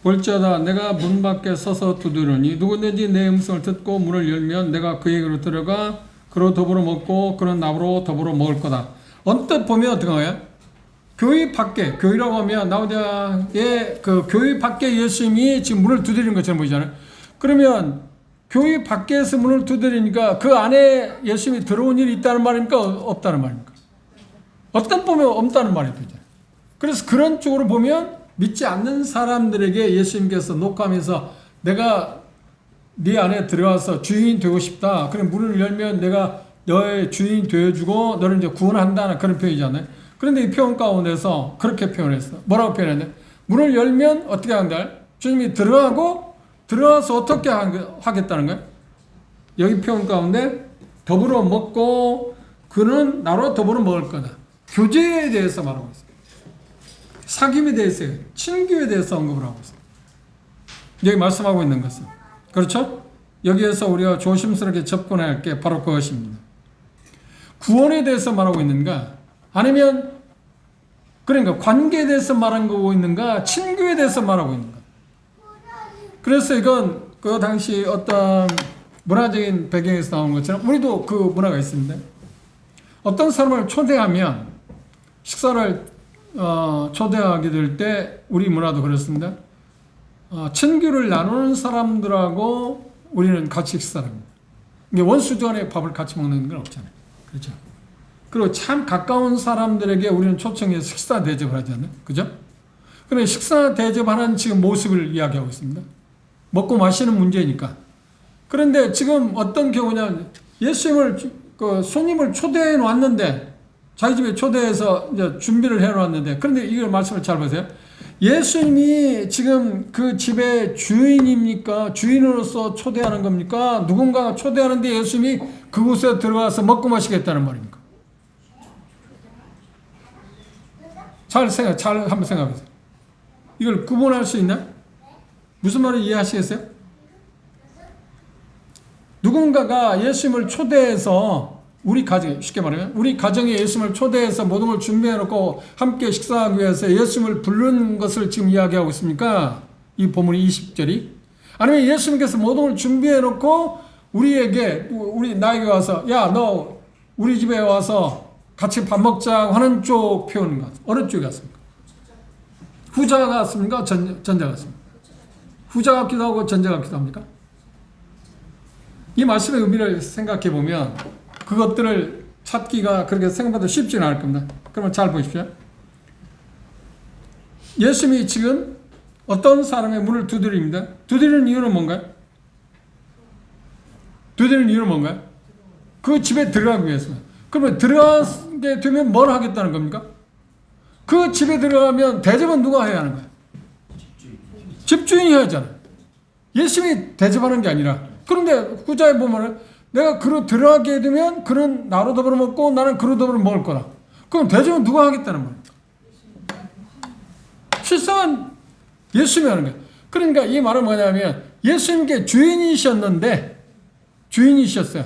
볼지어다 내가 문 밖에 서서 두드리니 누구든지 내 음성을 듣고 문을 열면 내가 그에게로 들어가 그로 더불어 먹고 그런 나로 더불어 먹을 거다. 언뜻 보면 어떻게 해요? 교회 밖에, 교회라고 하면 라오디아의 그 교회 밖에 예수님이 지금 문을 두드리는 것처럼 보이잖아요. 그러면 교회 밖에서 문을 두드리니까 그 안에 예수님이 들어온 일이 있다는 말입니까? 없다는 말입니까? 어떤 보면 없다는 말이 되죠. 그래서 그런 쪽으로 보면 믿지 않는 사람들에게 예수님께서 녹화하면서 내가 네 안에 들어와서 주인 되고 싶다. 그럼 문을 열면 내가 너의 주인 되어주고 너를 이제 구원한다는 그런 표현이잖아요. 그런데 이 표현 가운데서 그렇게 표현했어. 뭐라고 표현했냐? 문을 열면 어떻게 한다? 주님이 들어와서 어떻게 하겠다는 거예요? 여기 표현 가운데 더불어 먹고 그는 나로 더불어 먹을 거다. 교제에 대해서 말하고 있어요. 사귐에 대해서, 친교에 대해서 언급을 하고 있어요. 여기 말씀하고 있는 것은. 그렇죠? 여기에서 우리가 조심스럽게 접근해야 할 게 바로 그것입니다. 구원에 대해서 말하고 있는가? 아니면, 그러니까 관계에 대해서 말하고 있는가? 친교에 대해서 말하고 있는가? 그래서 이건 그 당시 어떤 문화적인 배경에서 나온 것처럼 우리도 그 문화가 있습니다. 어떤 사람을 초대하면 식사를 초대하게 될 때 우리 문화도 그렇습니다. 친교를 나누는 사람들하고 우리는 같이 식사를 합니다. 원수전에 밥을 같이 먹는 건 없잖아요. 그렇죠? 그리고 참 가까운 사람들에게 우리는 초청해서 식사 대접을 하지 않나요? 그죠? 그런데 식사 대접하는 지금 모습을 이야기하고 있습니다. 먹고 마시는 문제니까. 그런데 지금 어떤 경우냐면 예수님을 손님을 초대해 놨는데 자기 집에 초대해서 이제 준비를 해놓았는데, 그런데 이걸 말씀을 잘 보세요. 예수님이 지금 그 집의 주인입니까? 주인으로서 초대하는 겁니까? 누군가가 초대하는데 예수님이 그곳에 들어가서 먹고 마시겠다는 말입니까? 잘 한번 생각해보세요. 이걸 구분할 수 있나? 무슨 말을 이해하시겠어요? 누군가가 예수님을 초대해서 우리 가정에, 쉽게 말하면 우리 가정에 예수님을 초대해서 모든 걸 준비해놓고 함께 식사하기 위해서 예수님을 부르는 것을 지금 이야기하고 있습니까? 이 본문이 20절이. 아니면 예수님께서 모든 걸 준비해놓고 우리에게, 나에게 와서 야, 너 우리 집에 와서 같이 밥 먹자 하는 쪽 표현인가? 어느 쪽이 같습니까? 후자 같습니까? 전자 같습니까? 후자 같기도 하고 전자 같기도 합니까? 이 말씀의 의미를 생각해 보면 그것들을 찾기가 그렇게 생각보다 쉽지는 않을 겁니다. 그러면 잘 보십시오. 예수님이 지금 어떤 사람의 문을 두드립니다. 두드리는 이유는 뭔가요? 두드리는 이유는 뭔가요? 그 집에 들어가기 위해서입니다. 그러면 들어가게 되면 뭘 하겠다는 겁니까? 그 집에 들어가면 대접은 누가 해야 하는 거예요? 집주인이 해야 하잖아요. 예수님이 대접하는 게 아니라. 그런데 구자에 보면 내가 그로 들어가게 되면 그는 나로 더불어 먹고 나는 그로 더불어 먹을 거라. 그럼 대접은 누가 하겠다는 말이에요? 실상은 예수님이 하는 거예요. 그러니까 이 말은 뭐냐면 예수님께 주인이셨는데 주인이셨어요.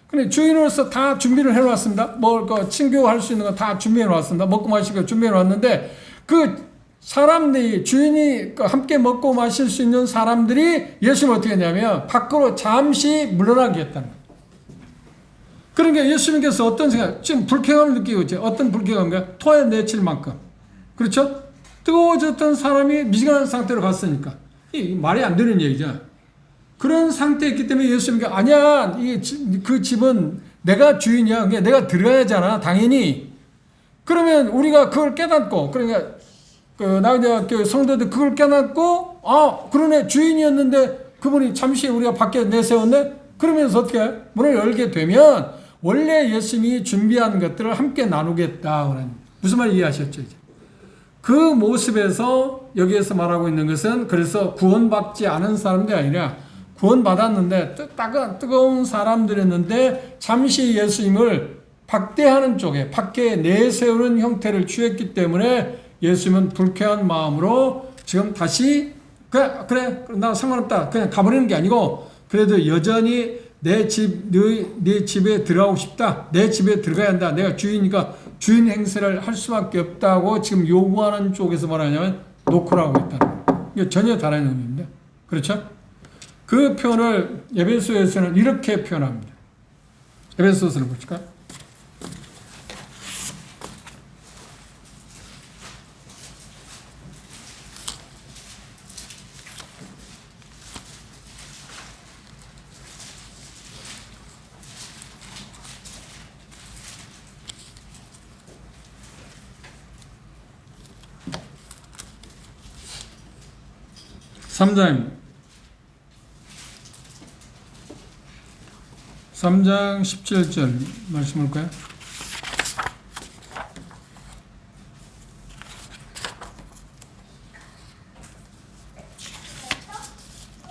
근데 주인으로서 다 준비를 해놓았습니다. 먹을 거, 친교할 수 있는 거 다 준비해놓았습니다. 먹고 마실 거 준비해놓았는데 그 사람들이 주인이 함께 먹고 마실 수 있는 사람들이 예수님 어떻게 했냐면 밖으로 잠시 물러나게 했다는 거예요. 그러니까 예수님께서 어떤 생각, 지금 불쾌감을 느끼고 있죠. 어떤 불쾌감인가요? 토해 내칠 만큼. 그렇죠? 뜨거워졌던 사람이 미지근한 상태로 갔으니까. 이 말이 안 되는 얘기죠. 그런 상태였기 때문에 예수님께 아니야, 그 집은 내가 주인이야. 그러니까 내가 들어야잖아. 당연히. 그러면 우리가 그걸 깨닫고, 그러니까 나그대학교 성도들 그걸 깨닫고, 그러네, 주인이었는데 그분이 잠시 우리가 밖에 내세웠네? 그러면서 어떻게 해요? 문을 열게 되면 원래 예수님이 준비한 것들을 함께 나누겠다. 무슨 말 이해하셨죠? 이제? 그 모습에서 여기에서 말하고 있는 것은 그래서 구원받지 않은 사람들이 아니라 구원받았는데 뜨거운 사람들이었는데 잠시 예수님을 박대하는 쪽에 밖에 내세우는 형태를 취했기 때문에 예수님은 불쾌한 마음으로 지금 다시 그래 나 상관없다 그냥 가버리는 게 아니고 그래도 여전히 내 집에 들어가고 싶다. 내 집에 들어가야 한다. 내가 주인이니까 주인 행세를 할 수밖에 없다고 지금 요구하는 쪽에서 말하냐면 노크를 하고 있다는 거예요. 이게 전혀 다른 의미입니다. 그렇죠? 그 표현을 에베소에서는 이렇게 표현합니다. 에베소서를 보실까요? (3장) 3장 17절 말씀 볼까요?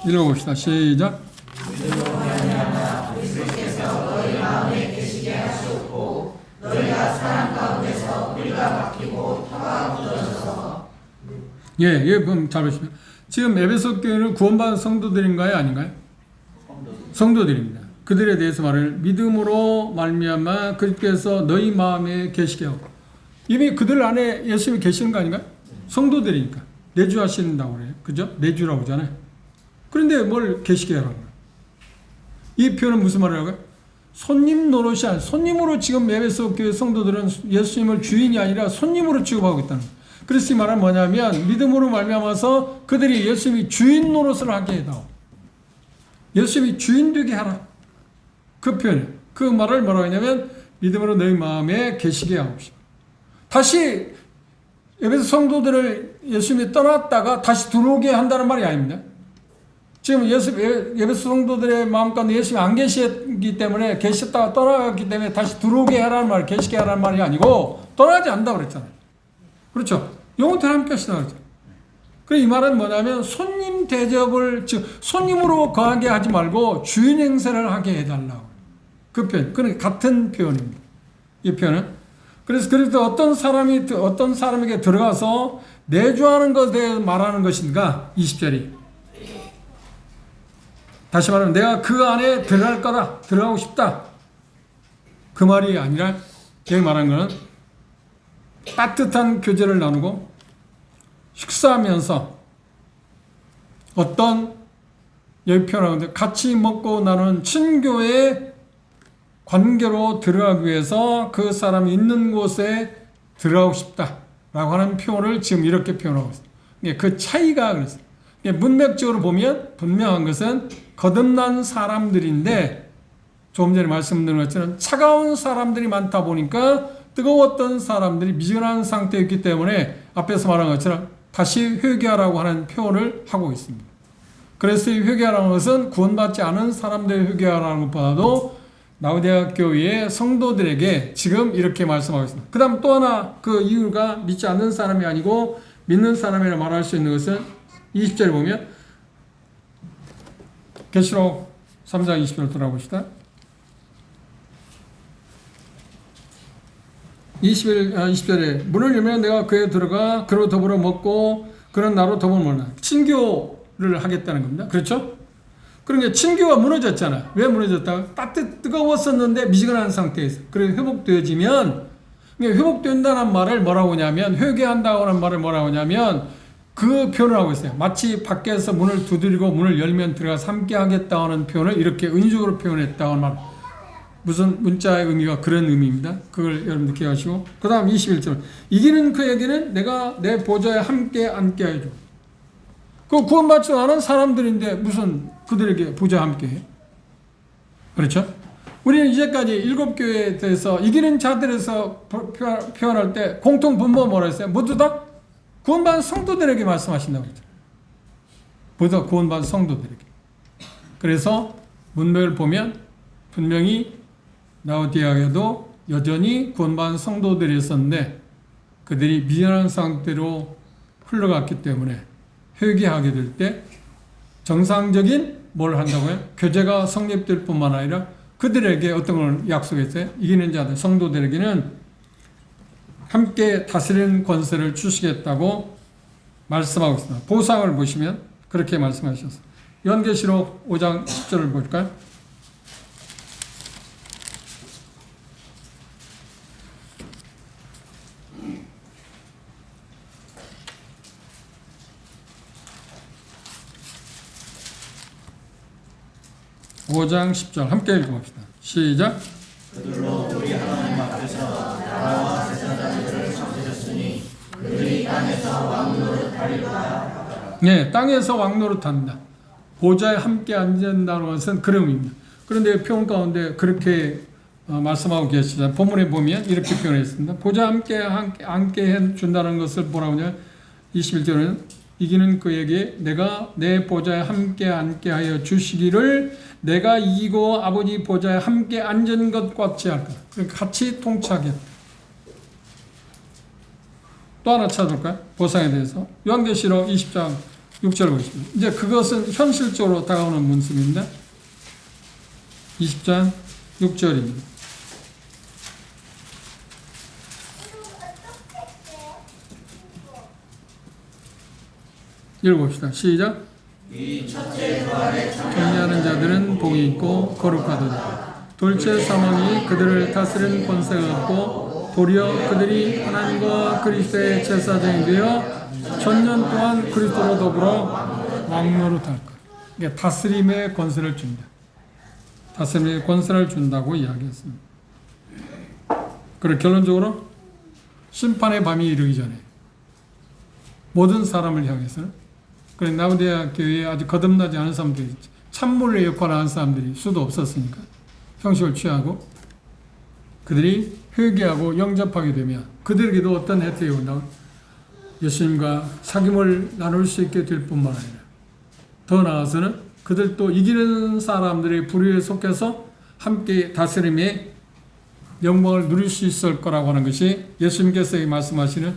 읽어봅시다. 시작. 예, 그럼 잘 보시면 지금 에베소 교회는 구원받은 성도들인가요, 아닌가요? 성도들입니다. 그들에 대해서 말을 믿음으로 말미암아 그리스도께서 너희 마음에 계시게 하고 이미 그들 안에 예수님이 계시는 거 아닌가요? 성도들이니까 내주하신다고 그래요. 그죠? 내주라고 하잖아요. 그런데 뭘 계시게 하라고 그래요? 이 표현은 무슨 말을 하고요? 손님 노릇이 아니라 손님으로 지금 에베소 교회 성도들은 예수님을 주인이 아니라 손님으로 취급하고 있다는 거예요. 그래서 이 말은 뭐냐면 믿음으로 말미암아서 그들이 예수님이 주인 노릇을 하게 해다오. 예수님이 주인 되게 하라. 그 표현, 그 말을 뭐라고 하냐면 믿음으로 너희 마음에 계시게 하옵시고. 다시 에베소 성도들을 예수님이 떠났다가 다시 들어오게 한다는 말이 아닙니다. 지금 에베소 성도들의 마음 가운데 예수님이 안 계시기 때문에 계셨다가 떠나갔기 때문에 다시 들어오게 하라는 말, 계시게 하라는 말이 아니고 떠나지 않는다고 그랬잖아요. 그렇죠? 영원토록 함께 하시다고 그랬죠. 그래서 이 말은 뭐냐면 손님 대접을 즉 손님으로 거하게 하지 말고 주인 행세를 하게 해달라고. 그 표현, 그러니까 같은 표현입니다. 이 표현은. 그래서 어떤 사람에게 들어가서 내주하는 것에 대해서 말하는 것인가? 20절이. 다시 말하면 내가 그 안에 들어갈 거다. 들어가고 싶다. 그 말이 아니라 여기 말하는 것은 따뜻한 교제를 나누고 식사하면서 어떤 여기 표현하는데 같이 먹고 나누는 친교의 관계로 들어가기 위해서 그 사람이 있는 곳에 들어가고 싶다라고 하는 표현을 지금 이렇게 표현하고 있습니다. 그 차이가 그랬어요. 문맥적으로 보면 분명한 것은 거듭난 사람들인데 조금 전에 말씀드린 것처럼 차가운 사람들이 많다 보니까 뜨거웠던 사람들이 미지근한 상태였기 때문에 앞에서 말한 것처럼 다시 회개하라고 하는 표현을 하고 있습니다. 그래서 이 회개하라는 것은 구원받지 않은 사람들이 회개하라는 것보다도 라오디게아 교회의 성도들에게 지금 이렇게 말씀하고 있습니다. 그 다음 또 하나 그 이유가 믿지 않는 사람이 아니고 믿는 사람이라 말할 수 있는 것은 20절에 보면 계시록 3장 20절 돌아봅시다. 20절에 문을 열면 내가 그에 들어가 그로 더불어 먹고 그는 나로 더불어 먹나. 친교를 하겠다는 겁니다. 그렇죠? 그러니까 친교가 무너졌잖아. 왜 무너졌다? 뜨거웠었는데 미지근한 상태에서. 그래서 회복되어지면 회복된다는 말을 뭐라고 하냐면 회개한다고 하는 말을 뭐라고 하냐면 그 표현을 하고 있어요. 마치 밖에서 문을 두드리고 문을 열면 들어가서 함께 하겠다 하는 표현을 이렇게 은유적으로 표현했다고 말. 무슨 문자의 의미가 그런 의미입니다. 그걸 여러분들 기억하시고 그 다음 21절 이기는 그에게는 내가 내 보좌에 함께 앉게 해줘. 그 구원받지 않은 사람들인데 무슨 그들에게 보좌에 함께 해? 그렇죠? 우리는 이제까지 7교회에 대해서 이기는 자들에서 표현할 때 공통 분모가 뭐라 했어요? 모두 다 구원받은 성도들에게 말씀하신다고 그랬죠. 모두 다 구원받은 성도들에게. 그래서 문맥을 보면 분명히 라오디게아에도 여전히 구원받은 성도들이 있었는데 그들이 미련한 상태로 흘러갔기 때문에 회개하게 될 때 정상적인 뭘 한다고요? 교제가 성립될 뿐만 아니라 그들에게 어떤 걸 약속했어요? 이기는 자들, 성도들에게는 함께 다스리는 권세를 주시겠다고 말씀하고 있습니다. 보상을 보시면 그렇게 말씀하셨어요. 요한계시록 5장 10절을 볼까요? (5장 10절) 함께 읽어봅시다. 시작. 그들로 우리 하나님 앞에서 나라와 세상 자들을 창조하셨으니 그들이 땅에서 왕 노릇하리로다. 네, 땅에서 왕 노릇한다. 보좌에 함께 앉는다는 것은 그런 의미입니다. 그런데 표현 가운데 그렇게 말씀하고 계시잖아요. 본문에 보면 이렇게 표현했습니다. 보좌에 함께 앉게 해준다는 것을 뭐라고 하냐? 21절은 이기는 그에게 내가 내 보좌에 함께 앉게 하여 주시기를 내가 이기고 아버지 보좌에 함께 앉은 것 같이 할 거다. 그러니까 같이 통치하게. 또 하나 찾아볼까요? 보상에 대해서. 요한계시록 20장 6절 보십시오. 이제 그것은 현실적으로 다가오는 문습입니다. 20장 6절입니다. 읽어봅시다. 시작. 이 첫째 부활에 정리하는 자들은 복이 있고 거룩하도다. 둘째 사망이 그들을 다스리는 권세가 없고 도리어 그들이 하나님과 그리스도의 제사장이 되어 천년 동안 그리스도로 더불어 왕노릇할 것. 이게 다스림의 권세를 줍니다. 다스림의 권세를 준다고 이야기했습니다. 그리고 결론적으로 심판의 밤이 이르기 전에 모든 사람을 향해서는 그래 라오디게아 교회에 아직 거듭나지 않은 사람들이 참모의 역할을 하는 사람들이 수도 없었으니까 형식을 취하고 그들이 회개하고 영접하게 되면 그들에게도 어떤 혜택이 온다고 예수님과 사귐을 나눌 수 있게 될 뿐만 아니라 더 나아가서는 그들도 이기는 사람들의 부류에 속해서 함께 다스림의 영광을 누릴 수 있을 거라고 하는 것이 예수님께서 말씀하시는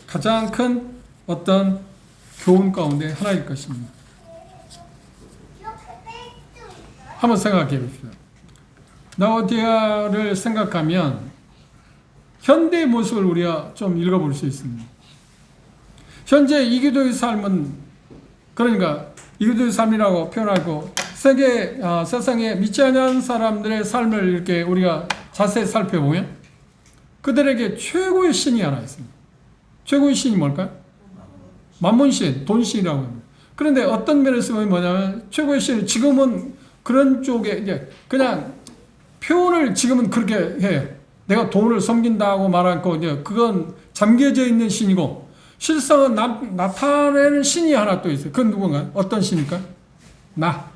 가장 큰 어떤 교훈 가운데 하나일 것입니다. 한번 생각해 봅시다. 라오디게아를 생각하면 현대의 모습을 우리가 좀 읽어볼 수 있습니다. 현재 이기도의 삶은, 그러니까 이기도의 삶이라고 표현하고 세상에 믿지 않는 사람들의 삶을 이렇게 우리가 자세히 살펴보면 그들에게 최고의 신이 하나 있습니다. 최고의 신이 뭘까요? 만몬신, 돈신이라고 합니다. 그런데 어떤 면에서 보면 뭐냐면 최고의 신은 지금은 그런 쪽에 이제 그냥 표현을 지금은 그렇게 해요. 내가 돈을 섬긴다고 말하고 이제 그건 잠겨져 있는 신이고 실상은 나타내는 신이 하나 또 있어요. 그건 누군가요? 어떤 신일까요? 나.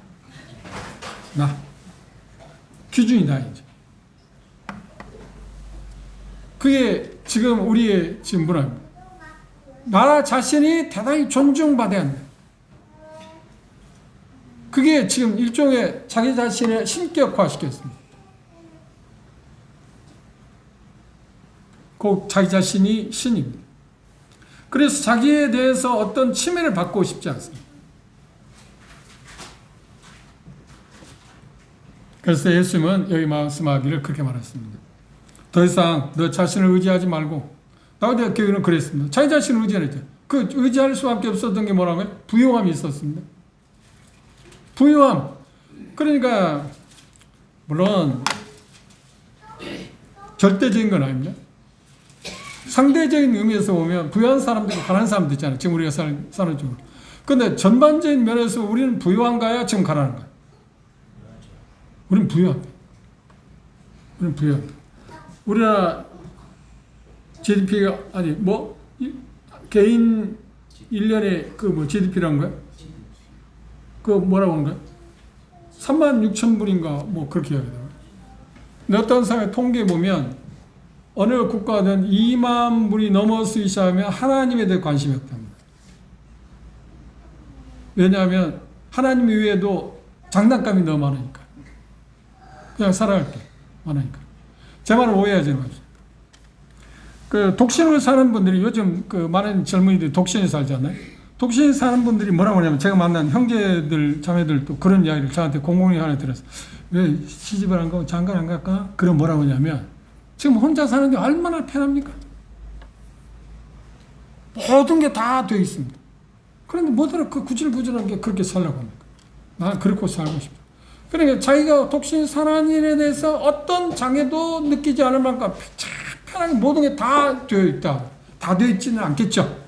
기준이다 이제. 그게 지금 우리의 지금 문화입니다. 나 자신이 대단히 존중받아야 한다. 그게 지금 일종의 자기 자신의 신격화시켰습니다. 꼭 자기 자신이 신입니다. 그래서 자기에 대해서 어떤 침해를 받고 싶지 않습니다. 그래서 예수님은 여기 말씀하기를 그렇게 말했습니다. 더 이상 너 자신을 의지하지 말고, 다윗의 교회는 그랬습니다. 자기 자신을 의지하랬죠. 그 의지할 수밖에 없었던 게 뭐라고요? 부요함이 있었습니다. 부요함. 그러니까 물론 절대적인 건 아닙니다. 상대적인 의미에서 보면 부유한 사람들이 가난한 사람들 있잖아요. 지금 우리가 사는 쪽으로. 그런데 전반적인 면에서 우리는 부유한가요? 지금 가난한가요? 우리는 부유합니다. 우리는 부유합니다. 우리나라 GDP가 아니 개인 1년에 그 GDP란 거야? 그 뭐라고 하는 거야? 36,000불인가 그렇게 이야기하더라고요. 근데 어떤 사람의 통계에 보면 어느 국가든 2만 불이 넘어서기 시작하면 하나님에 대해 관심이 없답니다. 왜냐하면 하나님 이외에도 장난감이 너무 많으니까. 그냥 살아갈 게 많으니까. 제 말을 오해하지 마세요. 그 독신으로 사는 분들이 요즘 그 많은 젊은이들이 독신에 살잖아요. 독신에 사는 분들이 뭐라고 하냐면 제가 만난 형제들, 자매들도 그런 이야기를 저한테 공공이 하나 들었어요. 왜 시집을 안 가고 장가를 안 갈까? 그럼 뭐라고 하냐면 지금 혼자 사는데 얼마나 편합니까? 모든 게 다 되어 있습니다. 그런데 뭐더러 그 구질구질한 게 그렇게 살려고 합니까? 나는 그렇게 살고 싶다. 그러니까 자기가 독신 사는 일에 대해서 어떤 장애도 느끼지 않을 만큼 편하게 모든 게 다 되어 있다. 다 되어 있지는 않겠죠.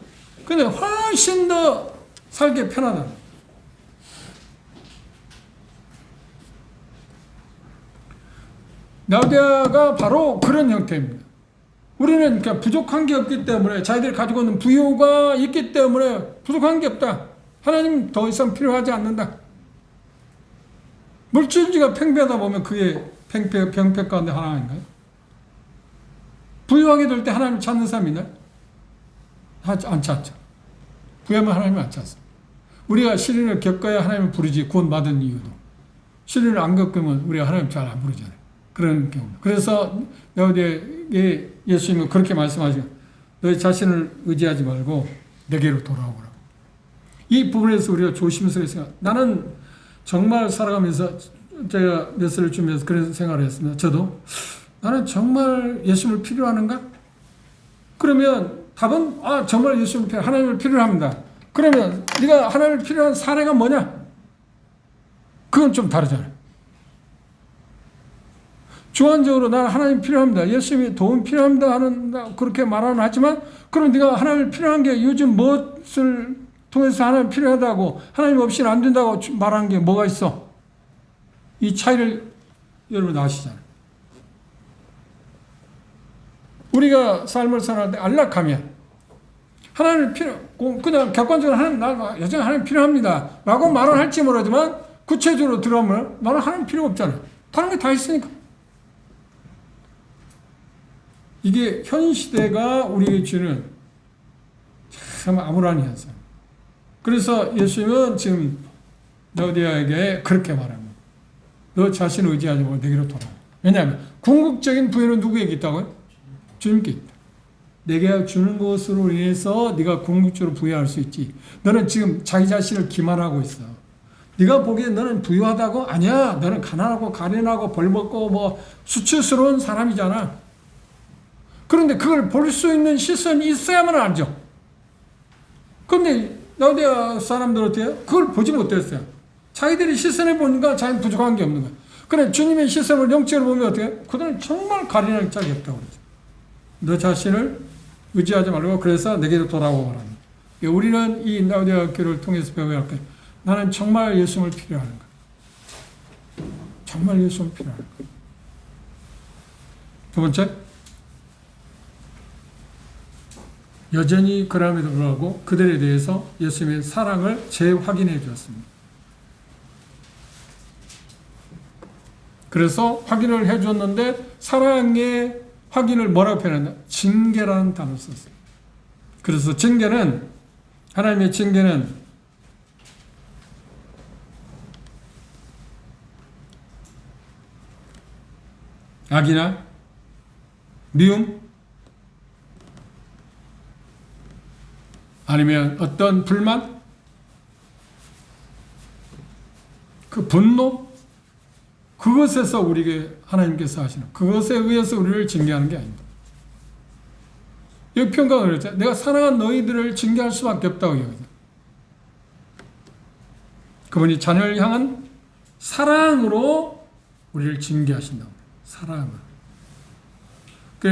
근데 훨씬 더 살기 편하다. 라우디아가 바로 그런 형태입니다. 우리는 그러니까 부족한 게 없기 때문에 자기들이 가지고 있는 부요가 있기 때문에 부족한 게 없다. 하나님 더 이상 필요하지 않는다. 물질주의가 팽배하다 보면 그게 병폐 가운데 하나 아닌가요? 부유하게 될 때 하나님 찾는 사람 있나요? 안 찾죠. 부유하면 하나님을 안 찾습니다. 우리가 시련을 겪어야 하나님을 부르지 구원받은 이유도 시련을 안 겪으면 우리가 하나님 잘 안 부르잖아요. 그런 경우. 그래서 여호디에 예수님은 그렇게 말씀하시고 너희 자신을 의지하지 말고 내게로 돌아오라고. 이 부분에서 우리가 조심스러워서 나는 정말 살아가면서 제가 메시지를 주면서 그런 생각을 했습니다. 저도 나는 정말 예수님을 필요하는가? 그러면 답은 정말 예수님을 하나님을 필요합니다. 그러면 네가 하나님을 필요한 사례가 뭐냐? 그건 좀 다르잖아요. 주관적으로 나는 하나님 필요합니다. 예수님이 도움 필요합니다 하는 그렇게 말은 하지만 그럼 네가 하나님 필요한 게 요즘 무엇을 통해서 하나님 필요하다고 하나님 없이는 안 된다고 말하는 게 뭐가 있어? 이 차이를 여러분 아시잖아요. 우리가 삶을 살아갈 때 안락하면 하나님 그냥 객관적으로 나 여전히 하나님 필요합니다 라고 말은 할지 모르지만 구체적으로 들어가면 나는 하나님 필요 없잖아요. 다른 게 다 있으니까. 이게 현 시대가 우리에게 주는 참 암울한 현상. 그래서 예수님은 지금 라우디아에게 그렇게 말합니다. 너 자신을 의지하지 말고 내게로 돌아와. 왜냐하면 궁극적인 부여는 누구에게 있다고요? 주님께 있다. 내가 주는 것으로 인해서 네가 궁극적으로 부여할 수 있지. 너는 지금 자기 자신을 기만하고 있어. 네가 보기에 너는 부유하다고? 아니야. 너는 가난하고 가련하고 벌먹고 수치스러운 사람이잖아. 그런데 그걸 볼 수 있는 시선이 있어야만 알죠. 그런데 라오디아 사람들 어때요? 그걸 보지 못했어요. 자기들이 시선을 보니까 자기는 부족한 게 없는 거예요. 그래 주님의 시선을 영적으로 보면 어떻게 해요? 그들은 정말 가리날 짝이 없다고 그러죠. 너 자신을 의지하지 말고 그래서 내게로 돌아오고 말합니다. 우리는 이 라오디아 교회를 통해서 배워야 할 거예요. 나는 정말 예수님을 필요하는 거예요. 정말 예수님을 필요하는 거예요. 두 번째, 여전히 그럼에도 불구하고 그들에 대해서 예수님의 사랑을 재확인해 주었습니다. 그래서 확인을 해 줬는데 사랑의 확인을 뭐라고 표현했나? 징계라는 단어를 썼어요. 그래서 징계는 하나님의 징계는 악이나 미움 아니면 어떤 불만 그 분노 그것에서 우리에게 하나님께서 하시는 그것에 의해서 우리를 징계하는 게 아닙니다. 여기 평가가 그랬죠. 내가 사랑한 너희들을 징계할 수밖에 없다고 얘기하죠. 그분이 자녀를 향한 사랑으로 우리를 징계하신다고. 사랑으로.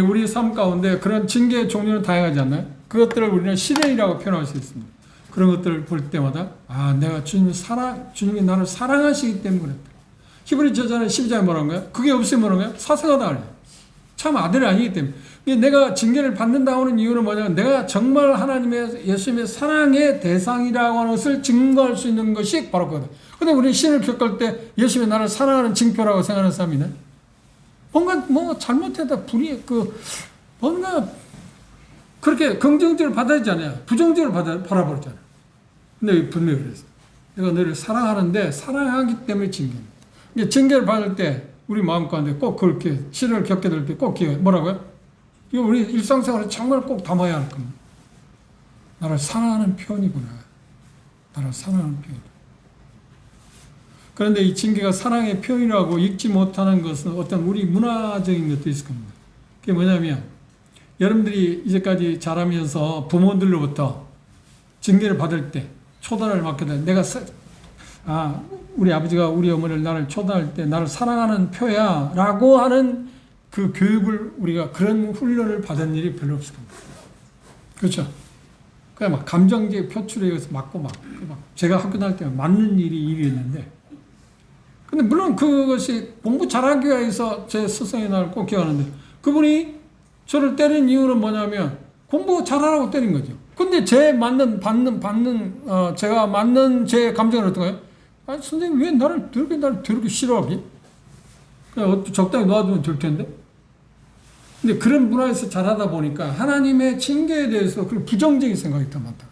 우리 삶 가운데 그런 징계의 종류는 다양하지 않나요? 그것들을 우리는 시련이라고 표현할 수 있습니다. 그런 것들을 볼 때마다 내가 주님이 나를 사랑하시기 때문에 그랬다. 히브리 저자는 12장에 뭐라는 거야? 그게 없으면 뭐라는 거야? 사생하다 그래요. 참 아들이 아니기 때문에. 내가 징계를 받는다고 하는 이유는 뭐냐면 내가 정말 하나님의 예수님의 사랑의 대상이라고 하는 것을 증거할 수 있는 것이 바로 그거다. 근데 우리 신을 겪을 때 예수님이 나를 사랑하는 징표라고 생각하는 사람이네. 뭔가 잘못해다 뭔가 그렇게 긍정적으로 받아들이잖아요. 부정적으로 바라버리잖아요. 근데 분명히 그랬어. 내가 너를 사랑하는데 사랑하기 때문에 징계입니다. 징계를 받을 때 우리 마음 가운데 꼭 그렇게 시련을 겪게 될 때 꼭 기억해. 뭐라고요? 이거 우리 일상생활에 정말 꼭 담아야 할 겁니다. 나를 사랑하는 표현이구나. 나를 사랑하는 표현. 그런데 이 징계가 사랑의 표현이라고 읽지 못하는 것은 어떤 우리 문화적인 것도 있을 겁니다. 그게 뭐냐면 여러분들이 이제까지 자라면서 부모들로부터 징계를 받을 때 초단을 받게 될 때 우리 아버지가 우리 어머니를 나를 초단할 때 나를 사랑하는 표야 라고 하는 그 교육을 우리가 그런 훈련을 받은 일이 별로 없을 겁니다. 그렇죠? 그냥 막 감정적 표출에 의해서 맞고 제가 학교 다닐 때 맞는 일이 있는데 근데 물론 그것이 공부 잘하기 위해서 제 스승의 날 꼭 기억하는데 그분이 저를 때린 이유는 뭐냐면 공부 잘하라고 때린 거죠. 근데 제가 맞는 제 감정은 어떤가요? 선생님 왜 나를 더럽게 싫어하지? 그냥 적당히 놔두면 될 텐데. 근데 그런 문화에서 자라다 보니까 하나님의 징계에 대해서 그 부정적인 생각이 더 많다.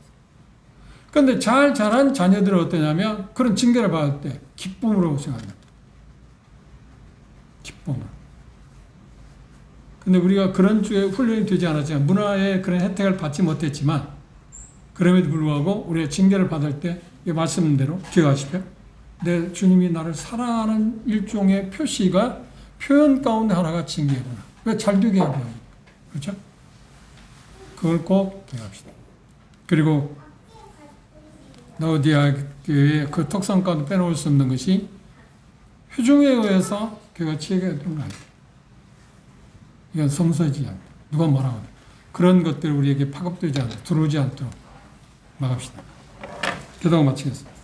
그런데 잘 자란 자녀들은 어떠냐면 그런 징계를 받을 때 기쁨으로 생각합니다. 기쁨으로. 근데 우리가 그런 주에 훈련이 되지 않았지만 문화의 그런 혜택을 받지 못했지만 그럼에도 불구하고 우리가 징계를 받을 때 이 말씀대로 기억하십시오. 내 주님이 나를 사랑하는 일종의 표시가 표현 가운데 하나가 징계구나. 왜 잘 되게 해야 돼요? 그렇죠? 그걸 꼭 기억합시다. 그리고 라오디아 교회의 그 특성 가운데 빼놓을 수 없는 것이 회중에 의해서 교회가 치게 되는 거 아니다. 이건 성서지 않다. 누가 뭐라고 하든. 그런 것들 우리에게 파급되지 않도록 들어오지 않도록 막읍시다. 기도하고 마치겠습니다.